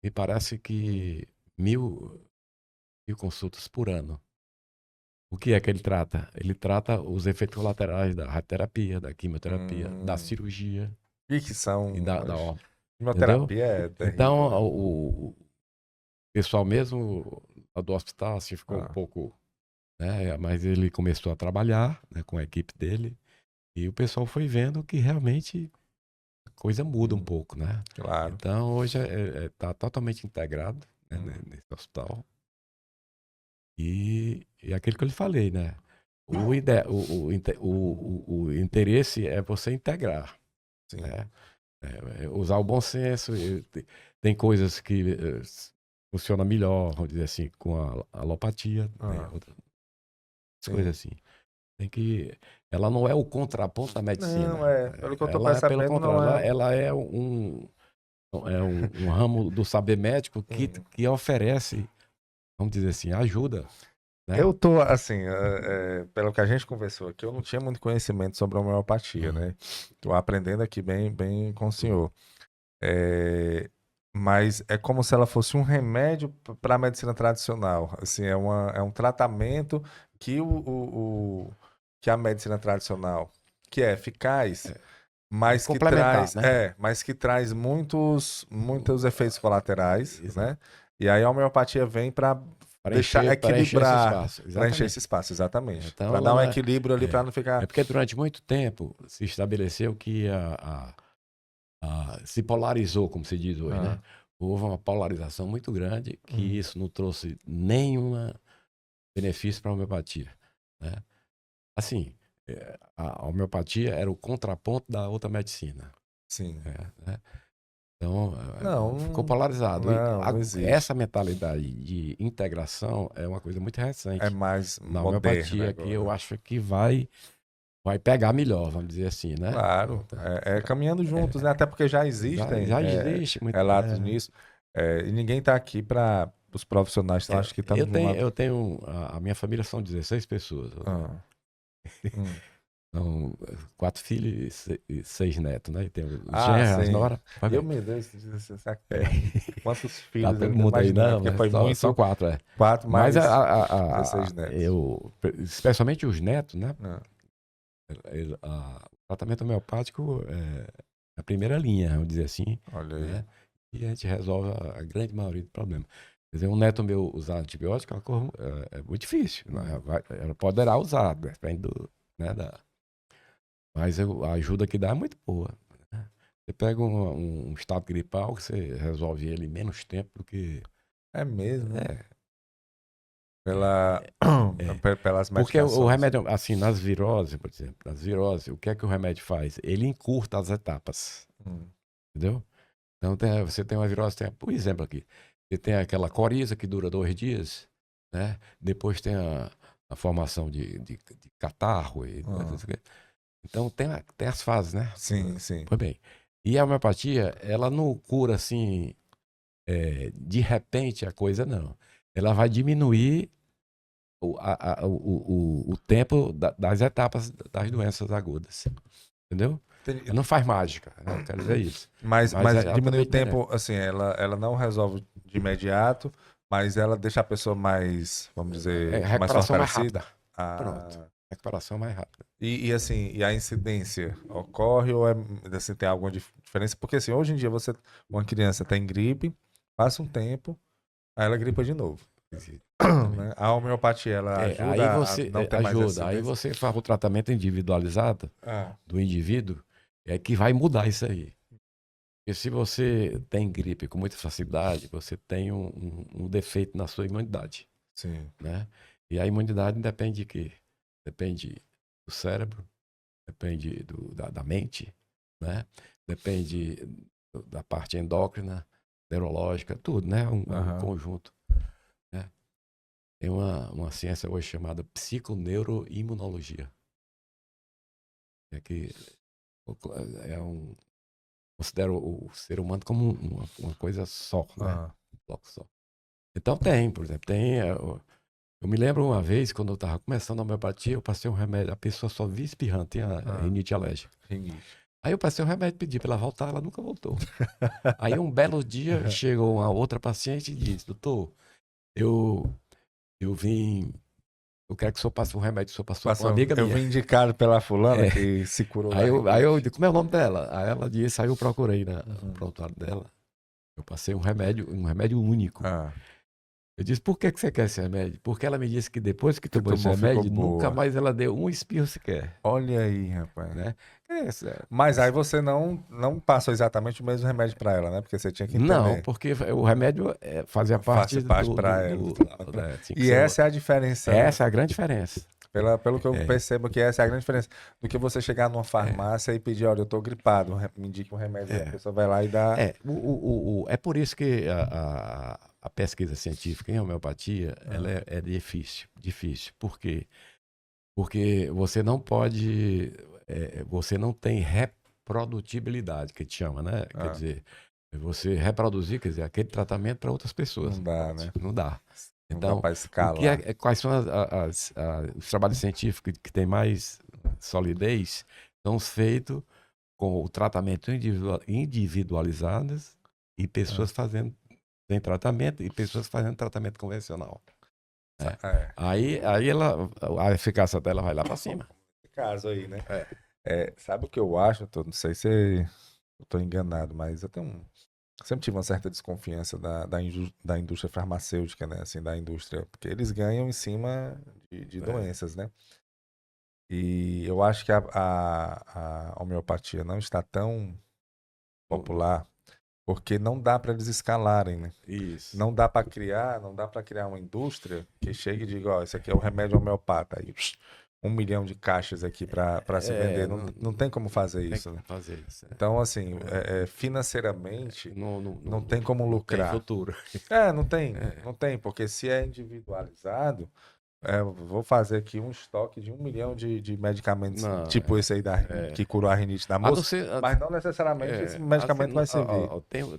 me parece que 1.000 consultas por ano. O que é que ele trata? Ele trata os efeitos colaterais da radioterapia, da quimioterapia, da cirurgia. O que são? E da quimioterapia é terrível. Então, o pessoal mesmo do hospital assim, ficou um pouco... Né, mas ele começou a trabalhar, né, com a equipe dele. E o pessoal foi vendo que realmente a coisa muda um pouco, né? Claro. Então, hoje está totalmente integrado, né, nesse hospital. E aquilo que eu lhe falei, né? O interesse é você integrar. Sim. Né? Usar o bom senso. Tem coisas que funcionam melhor, vamos dizer assim, com a alopatia. Outras coisas assim. Ela não é o contraponto da medicina. Não, pelo que eu estou percebendo, pelo contrário, ela é um ramo do saber médico que oferece, vamos dizer assim, ajuda. Né? Eu tô, assim, pelo que a gente conversou aqui, eu não tinha muito conhecimento sobre a homeopatia, né? Tô aprendendo aqui bem com o senhor. Mas é como se ela fosse um remédio para a medicina tradicional. Assim, é um tratamento que que a medicina tradicional, que é eficaz, mas que traz, né? mas que traz muitos efeitos colaterais, né? E aí a homeopatia vem para deixar equilibrar, para encher esse espaço, exatamente. Então, para dar um equilíbrio ali, para não ficar... É porque durante muito tempo se estabeleceu que se polarizou, como se diz hoje, né? Houve uma polarização muito grande que isso não trouxe nenhum benefício para a homeopatia, né? Assim, a homeopatia era o contraponto da outra medicina. Sim. Né? Então, ficou polarizado. Não existe. Essa mentalidade de integração é uma coisa muito recente. É mais na homeopatia, moderna, que eu acho que vai pegar melhor, vamos dizer assim, né? Claro, caminhando juntos, né? Até porque já existem existe muito, relatos nisso. E ninguém está aqui para os profissionais que acho que estão eu tenho a minha família são 16 pessoas. São 4 filhos e 6 netos, né? E tem os genros, as noras. Meu Deus, quantos filhos? Tá todo mundo aí, não, porque foi só 4, 4 mais mas 16 netos. Especialmente os netos, né? O tratamento homeopático é a primeira linha, vamos dizer assim. Olha aí. Né? E a gente resolve a grande maioria do problema. Quer dizer, um neto meu usar antibiótico é muito difícil. Ela poderá usar, depende mas a ajuda que dá é muito boa. Né? Você pega um estado gripal, que você resolve ele em menos tempo do que... É mesmo? Pelas medicações. Porque o remédio, assim, nas viroses, por exemplo, o que é que o remédio faz? Ele encurta as etapas. Entendeu? Então, você tem uma virose, por exemplo aqui, você tem aquela coriza que dura 2 dias, né? Depois tem a formação de catarro. Então, tem as fases, né? Sim, sim. Pois bem. E a homeopatia, ela não cura, assim, de repente a coisa, não. Ela vai diminuir o tempo das etapas das doenças agudas. Entendeu? Ela não faz mágica, né? Eu quero dizer isso. Mas diminui o tempo, assim, ela não resolve de imediato, mas ela deixa a pessoa mais, vamos dizer, mais fortalecida. Pronto. recuperação mais rápida. E assim, e a incidência ocorre ou assim, tem alguma diferença? Porque assim, hoje em dia uma criança tem gripe, passa um tempo, aí ela gripa de novo. Né? A homeopatia, ela Aí ajuda você a não ter mais ajuda, aí incidência? você faz o tratamento individualizado Ah, do indivíduo, é que vai mudar isso aí. Porque se você tem gripe com muita facilidade, você tem um defeito na sua imunidade, sim. né? E a imunidade depende de quê? Depende do cérebro, depende da mente, né? Depende da parte endócrina, neurológica, tudo, né? Um Aham. conjunto, né? Tem uma ciência hoje chamada psiconeuroimunologia. É que considera o ser humano como uma coisa só, né? Ah, Um bloco só. Então tem, por exemplo, eu me lembro uma vez, quando eu estava começando a homeopatia, eu passei um remédio, a pessoa só via espirrando, tinha rinite alérgica. rinite. Aí eu passei o remédio, pedi para ela voltar, ela nunca voltou. Aí um belo dia chegou uma outra paciente e disse, doutor, eu vim, eu quero que o senhor passe um remédio, o senhor passou com uma amiga Eu minha. vim indicado pela fulana É. que se curou. Aí eu disse, como é o nome dela? Aí ela disse, aí eu procurei no Uhum. prontuário dela. Eu passei um remédio único. Ah, Eu disse, por que você quer esse remédio? Porque ela me disse que depois que tomou esse tomou, ficou remédio, boa. nunca mais ela deu um espirro sequer. olha aí, rapaz. Né? Mas aí você não passou exatamente o mesmo remédio para ela, né? Porque você tinha que entender. Não, porque o remédio fazia parte para ela. E essa essa é a diferença. Essa é a grande diferença. Pelo que eu percebo que essa é a grande diferença do que você chegar numa farmácia e pedir, olha, eu tô gripado, me indica um remédio, a pessoa vai lá e dá. É por isso que a pesquisa científica em homeopatia ela é difícil. Por quê? Porque você não pode, você não tem reprodutibilidade, que a gente chama, né? Quer dizer, você reproduzir, quer dizer, aquele tratamento para outras pessoas. Não dá, né? Não dá. Não Então, dá pra escalar. quais são os trabalhos científicos que têm mais solidez? São os feitos com o tratamento individualizado e pessoas fazendo sem tratamento e pessoas fazendo tratamento convencional. Né? Aí a eficácia dela vai lá para cima. Nesse caso aí, né? Sabe o que eu acho? Não sei se eu tô enganado, mas eu sempre tive uma certa desconfiança da indústria farmacêutica, né? Assim, da indústria, porque eles ganham em cima de doenças, né? E eu acho que a homeopatia não está tão popular porque não dá para eles escalarem, né? Isso. Não dá para criar uma indústria que chegue e diga, ó, esse aqui é o remédio homeopata, aí 1 milhão de caixas aqui para se vender. Não tem como fazer isso, né? Então, assim, financeiramente, não tem como lucrar. Tem futuro. Não tem, porque se é individualizado, vou fazer aqui um estoque de 1 milhão de medicamentos, tipo esse aí que curou a rinite da moça, mas não necessariamente esse medicamento vai servir.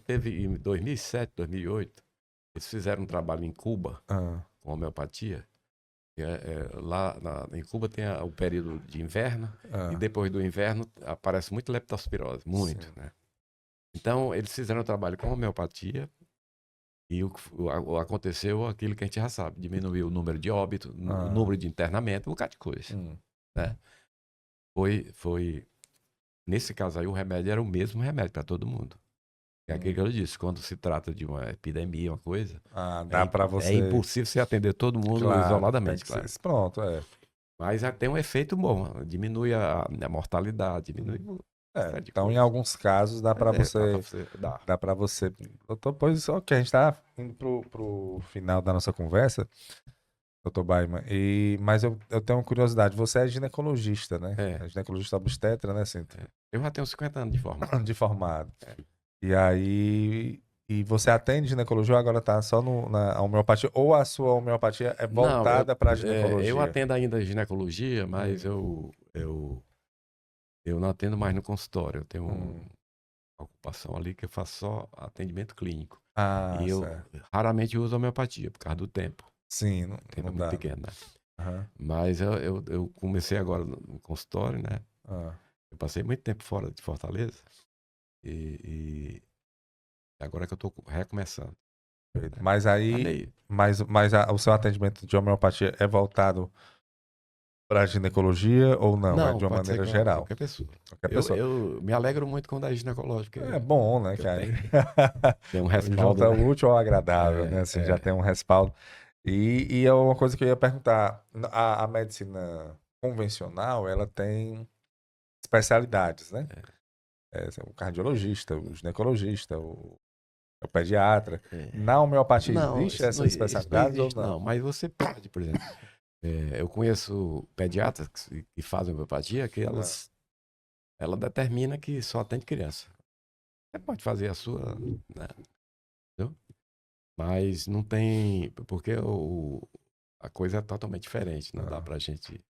Teve em 2007, 2008, eles fizeram um trabalho em Cuba com homeopatia. Lá em Cuba tem o período de inverno e depois do inverno aparece muito leptospirose, muito, né? Então eles fizeram um trabalho com homeopatia e aconteceu aquilo que a gente já sabe, diminuiu o número de óbitos, o número de internamento, um bocado de coisa, né? Foi nesse caso aí o remédio era o mesmo remédio para todo mundo. É aquilo que eu disse, quando se trata de uma epidemia, uma coisa, dá para você... é impossível você atender todo mundo isoladamente, claro. Pronto, Mas tem um efeito bom, diminui a mortalidade, diminui... Então, em alguns casos, dá para você... Dá para você... Doutor, pois, ok, a gente tá indo pro final da nossa conversa, doutor Baiman, mas eu tenho uma curiosidade, você é ginecologista, né? É ginecologista obstetra, né, Cinto? Eu já tenho 50 anos de formado. De formado. E aí... E você atende ginecologia ou agora está só na homeopatia? Ou a sua homeopatia é voltada para a ginecologia? Eu atendo ainda ginecologia, mas eu não atendo mais no consultório. Eu tenho uma ocupação ali que eu faço só atendimento clínico. E eu raramente uso homeopatia por causa do tempo. Sim, o tempo é muito pequeno, né? Mas eu comecei agora no consultório, né? Eu passei muito tempo fora de Fortaleza e agora que eu estou recomeçando. Mas aí, o seu atendimento de homeopatia é voltado Para ginecologia ou não? É de uma pode ser maneira com geral. qualquer pessoa. Qualquer pessoa. Eu me alegro muito quando é ginecológico. É bom, né, que eu cara? Tem um respaldo, Junta né? o útil ao agradável, né? Assim, já tem um respaldo. E é uma coisa que eu ia perguntar. A medicina convencional, ela tem especialidades, né? O cardiologista, o ginecologista, o pediatra. Na homeopatia Não, existe isso não, essas isso não especialidades ou existe, não? não. Mas você pode, por exemplo. Eu conheço pediatras que fazem homeopatia que ela determina que só atende criança. Você pode fazer a sua, né? Entendeu? Mas não tem, porque a coisa é totalmente diferente, não dá pra gente,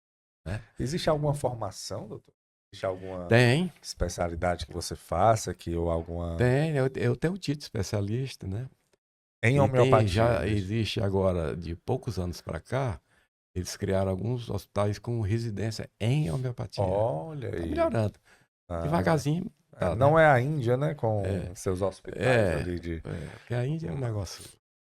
né? Existe alguma formação, doutor? Existe alguma Tem, especialidade que você faça, ou alguma... eu tenho um título de especialista, né? Em E homeopatia? existe agora, de poucos anos pra cá, eles criaram alguns hospitais com residência em homeopatia. Olha Tá aí. melhorando. Devagarzinho, tá, Não né? é a Índia, né? Com seus hospitais ali Porque a Índia é um negócio.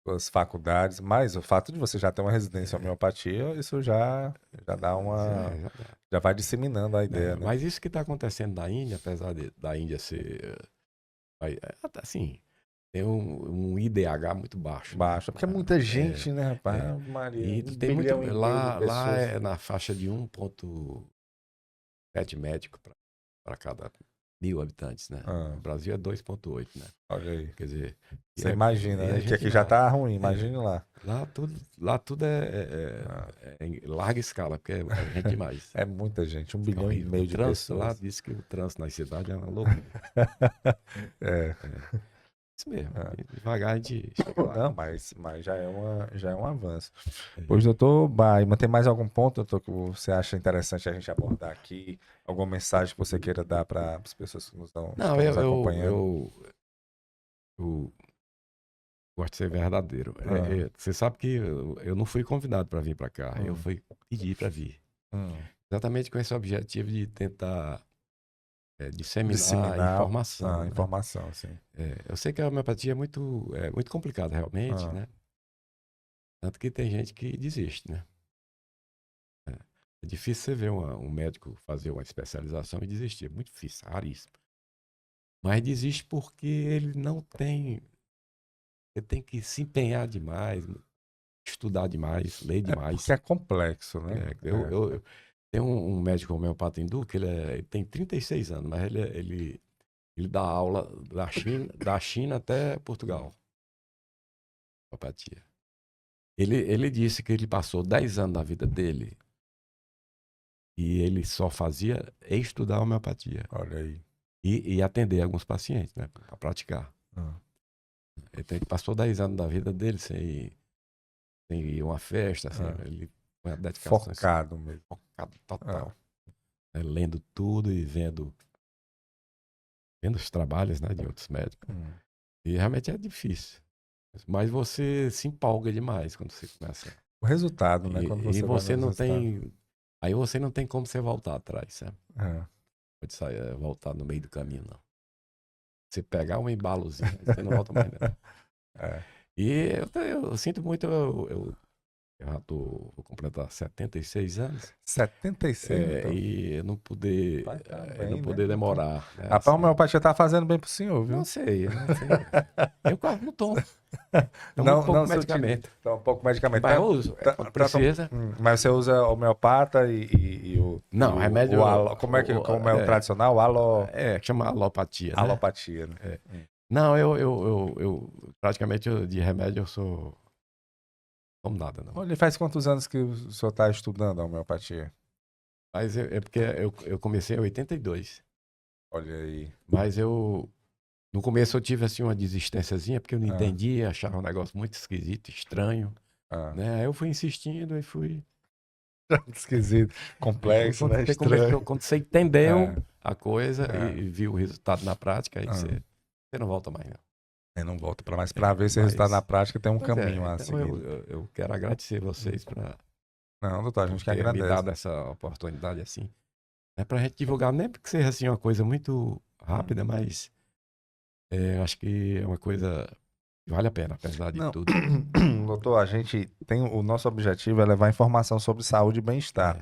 suas faculdades, mas o fato de você já ter uma residência em homeopatia, isso já dá uma... Já dá. Já vai disseminando a ideia, né? Mas isso que está acontecendo na Índia, apesar da Índia ser, assim, tem um IDH muito baixo. Baixo, porque é muita gente, né, rapaz? Maria, E 1 tem muito, bilhão e meio de lá pessoas. é na faixa de 1,7 médico para cada 1.000 habitantes, né? No Brasil é 2,8, né? Olha aí. Quer dizer, Você imagina, né? Que gente aqui já tá ruim, imagine lá. Lá tudo é em larga escala, porque é gente demais. É muita gente, 1 bilhão e Horrível. meio O de trânsito pessoas. lá diz que o trânsito na cidade é uma loucura. Isso mesmo. Devagar a gente chega lá. Não, mas já é um avanço. Pois, doutor Baima, tem mais algum ponto, doutor, que você acha interessante a gente abordar aqui? Alguma mensagem que você queira dar para as pessoas que nos acompanhando? Eu gosto de ser verdadeiro. Você sabe que eu não fui convidado para vir para cá. Eu fui pedir para vir. Exatamente com esse objetivo de tentar disseminar informação. Né? Informação, sim. Eu sei que a homeopatia é muito complicada, realmente, né? Tanto que tem gente que desiste, né? É difícil você ver um médico fazer uma especialização e desistir. É muito difícil, raríssimo. Mas desiste porque ele não tem... Ele tem que se empenhar demais, estudar demais, ler demais. Porque é complexo, né? Eu tenho um médico homeopata hindu que ele tem 36 anos, mas ele dá aula da China até Portugal. Homeopatia. Ele disse que ele passou 10 anos da vida dele e ele só fazia estudar homeopatia. Olha aí. E atender alguns pacientes, né? Para praticar. Ele passou 10 anos da vida dele sem ir a uma festa, assim, ele com a dedicação. Focado mesmo. Focado total. Lendo tudo e vendo os trabalhos, né, de outros médicos. E realmente é difícil. Mas você se empolga demais quando você começa. O resultado, né? Quando você não tem... Aí você não tem como você voltar atrás, sabe? Pode sair, voltar no meio do caminho, não. Você pegar um embalozinho, você não volta mais, não. E eu sinto muito, eu já vou completar 76 anos. 76, então. E não poder, demorar. Né, a homeopatia tá fazendo bem pro senhor, viu? Não sei. Eu quase não tomo. Não, um pouco medicamento. Então, um pouco medicamento. Mas eu uso, precisa. Mas você usa homeopata e o... Não, remédio... como é o tradicional? Que chama alopatia, né? Alopatia, né? Não, eu praticamente de remédio eu sou... Não tomo nada, não. Olha, faz quantos anos que o senhor está estudando a homeopatia? Mas é porque eu comecei em 82. Olha aí. Mas no começo eu tive assim uma desistênciazinha, porque eu não entendia, achava um negócio muito esquisito, estranho. Né? Aí eu fui insistindo e fui... Esquisito, complexo, né? Estranho. Quando você entendeu a coisa e viu o resultado na prática, aí você não volta mais, não. Não volta para mais para ver esse resultado na prática, tem um caminho a então seguir. Eu quero agradecer vocês para doutor, a gente que agradece. Me dado essa oportunidade assim. É pra gente divulgar, nem porque seja assim uma coisa muito rápida, mas acho que é uma coisa que vale a pena, apesar de tudo. Doutor, a gente tem o nosso objetivo é levar informação sobre saúde e bem-estar.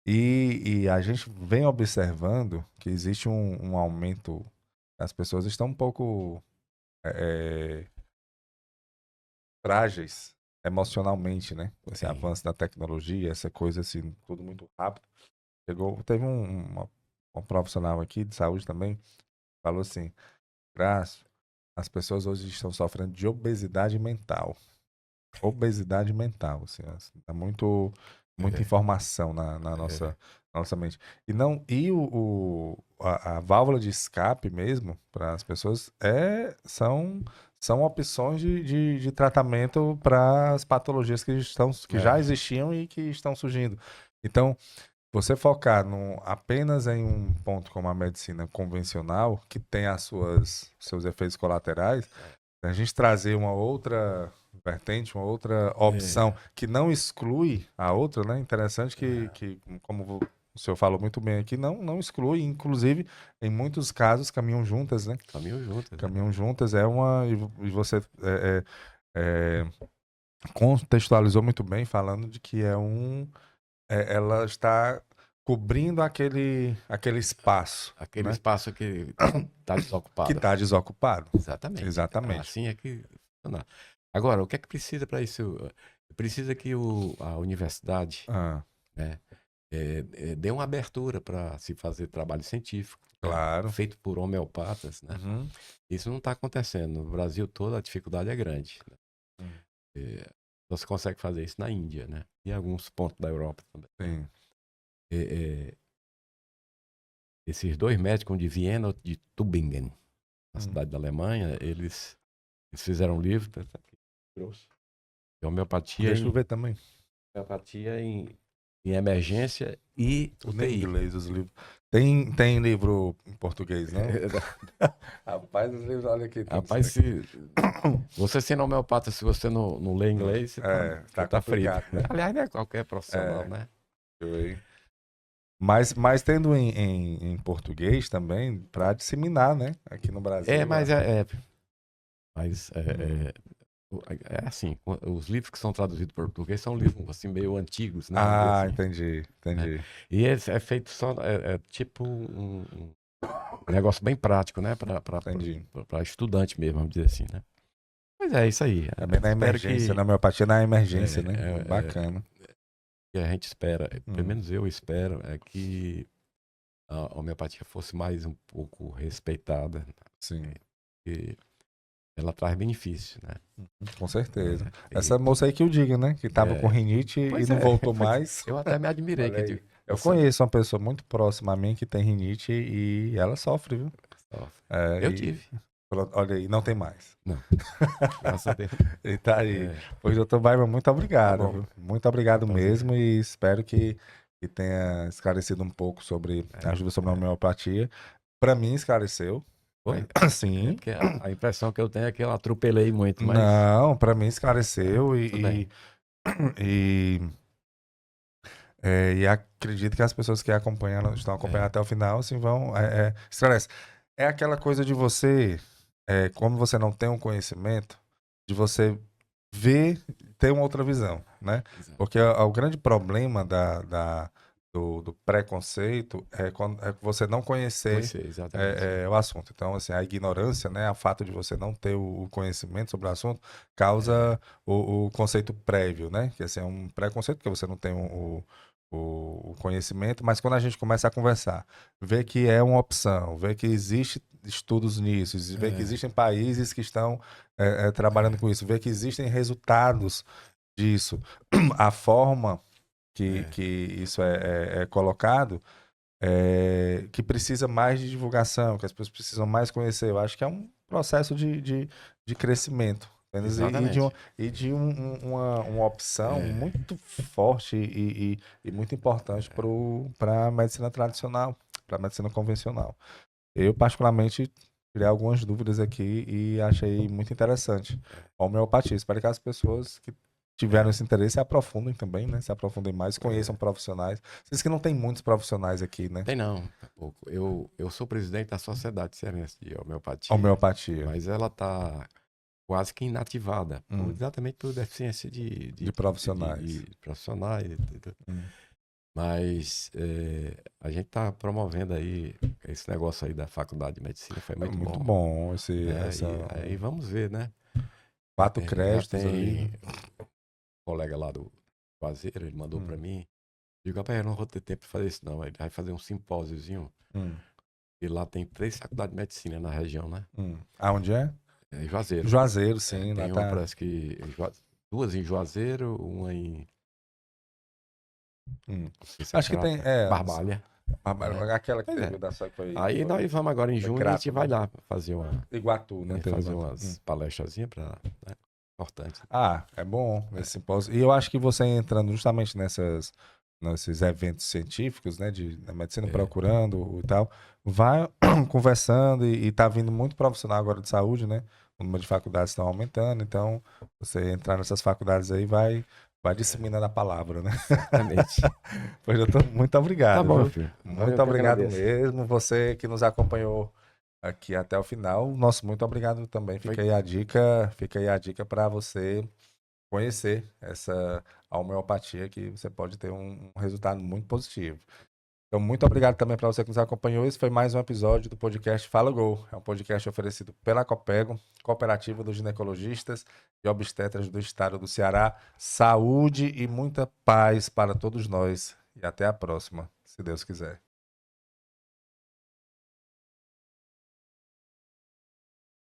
E a gente vem observando que existe um aumento, as pessoas estão um pouco é, frágeis emocionalmente, né? Esse Sim. avanço da tecnologia, essa coisa assim, tudo muito rápido. Teve uma profissional aqui de saúde também, falou assim, Graço, as pessoas hoje estão sofrendo de obesidade mental. Obesidade mental, assim, tá muita É, informação na nossa mente. E não, a válvula de escape mesmo para as pessoas são opções de tratamento para as patologias que já é, existiam e que estão surgindo. Então, você focar apenas em um ponto como a medicina convencional, que tem seus efeitos colaterais, a gente trazer uma outra vertente, uma outra opção é, que não exclui a outra, né? Interessante é, como o senhor falou muito bem aqui, não exclui, inclusive, em muitos casos, caminham juntas, né? caminham juntas, né? Caminham juntas e você é, contextualizou muito bem, falando de que ela está cobrindo aquele espaço, Aquele né? espaço que está Que desocupado. está desocupado. Exatamente. Exatamente. Assim é que funciona. Agora, o que é que precisa para isso? Precisa que a universidade, Ah, né, dê uma abertura para se fazer trabalho científico, né, claro. feito por homeopatas, né? Uhum. Isso não está acontecendo. No Brasil todo a dificuldade é grande, né? Hum, Você consegue fazer isso na Índia, né? E em alguns pontos da Europa também. Sim. É, é, esses dois médicos, um de Viena, outro de Tübingen, na Hum. cidade da Alemanha, eles fizeram um livro, tá aqui, grosso, de Deixa eu ver também. homeopatia em emergência e Nem UTI. inglês os livros. Tem livro em português, não? Rapaz, os livros, olha aqui, tem Rapaz, você sendo homeopata, se você não lê inglês, você tá frito. complicado, né? Aliás, não é qualquer profissional, É, né? mas tendo em português também, para disseminar, né? Aqui no Brasil. Mas mas Hum. é assim, os livros que são traduzidos para português são livros assim meio antigos, né? Vamos Ah, dizer assim, entendi, né? entendi. E é feito só, tipo um negócio bem prático, né? Entendi. Para estudante mesmo, vamos dizer assim, né? Mas é isso aí. Também na Espero emergência, que, na homeopatia na emergência, né? é, Bacana. que a gente espera, pelo Hum, menos eu espero, é que a homeopatia fosse mais um pouco respeitada, sim, porque ela traz benefício, né? com certeza. E- Essa moça aí que eu diga, né? Que tava com é, rinite e pois não é, voltou mais. eu até me admirei Olha que aí. Eu você conheço uma pessoa muito próxima a mim que tem rinite e ela sofre, viu? sofre. É, Eu e tive. pronto, olha aí, não tem mais. Não, graças a Deus. E tá aí. É, Pois, doutor Baiman, muito tá obrigado, bom. viu? Muito obrigado Prazer. mesmo e espero que tenha esclarecido um pouco sobre É, ajuda sobre a é. homeopatia. Para mim, esclareceu. Foi? Sim. Porque a impressão que eu tenho é que eu atropelei muito, mas Não, para mim esclareceu tudo bem. e, e acredito que as pessoas que estão acompanhando É, até o final, assim, vão. Esclarece. É aquela coisa de você, como você não tem um conhecimento, de você ver, ter uma outra visão, né? exato. Porque o grande problema do preconceito é você não conhecer Conhecer, exatamente. o assunto. Então, assim, a ignorância, né, o fato de você não ter o conhecimento sobre o assunto, causa o conceito prévio, né? Que assim, é um preconceito, porque você não tem o conhecimento, mas quando a gente começa a conversar, ver que é uma opção, ver que existe estudos nisso, ver que É, existem países que estão trabalhando com isso, ver que existem resultados disso, a forma é, que isso é colocado, que precisa mais de divulgação, que as pessoas precisam mais conhecer. Eu acho que é um processo de crescimento. Apenas, exatamente. e de uma opção É, muito forte e muito importante para a medicina tradicional, para a medicina convencional. Eu, particularmente, tirei algumas dúvidas aqui e achei muito interessante a homeopatia. Espero que as pessoas que tiveram é, esse interesse se aprofundem também, né? Se aprofundem mais, pois conheçam é. profissionais. Vocês que não tem muitos profissionais aqui, né? Tem não, tá pouco. Eu sou presidente da Sociedade Cearense de Homeopatia, Homeopatia. mas ela está quase que inativada, Hum, exatamente por deficiência de de profissionais. de profissionais. Hum. Mas a gente tá promovendo aí esse negócio aí da faculdade de medicina, foi muito, Muito bom. bom Né? Aí vamos ver, né? 4 Já créditos tem aí. um colega lá do Juazeiro, ele mandou pra Hum, mim. Digo, rapaz, eu não vou ter tempo de fazer isso não. Ele vai fazer um simpósiozinho. hum, E lá tem 3 faculdades de medicina na região, né? Aonde é? É Juazeiro. Juazeiro, sim. Lá Tem uma, tá. parece que 2 em Juazeiro, uma em, Hum. não sei se é Acho que tem. Barbalha. Aquela que Pois é. teve da só que foi. Aí nós vamos agora em Foi junho e a gente Crato, vai né? lá fazer Iguatu, né? Teve Iguatu. umas palestrazinhas para, né? Importante. Ah, é bom esse simpósio. E eu acho que você entrando justamente nesses eventos científicos, né, da medicina, procurando e tal, vai conversando e tá vindo muito profissional agora de saúde, né? O número de faculdades estão aumentando, então você entrar nessas faculdades aí vai disseminando a palavra, né? Exatamente. Pois eu tô muito obrigado, Tá bom, viu? meu filho. Eu Muito que obrigado agradeço. mesmo. Você que nos acompanhou aqui até o final. Nosso muito obrigado também. Foi- Fica aí a dica para você conhecer essa homeopatia que você pode ter um resultado muito positivo. Então, muito obrigado também para você que nos acompanhou. Esse foi mais um episódio do podcast Fala Gol. É um podcast oferecido pela Copego, Cooperativa dos Ginecologistas e Obstetras do Estado do Ceará. Saúde e muita paz para todos nós. E até a próxima, se Deus quiser.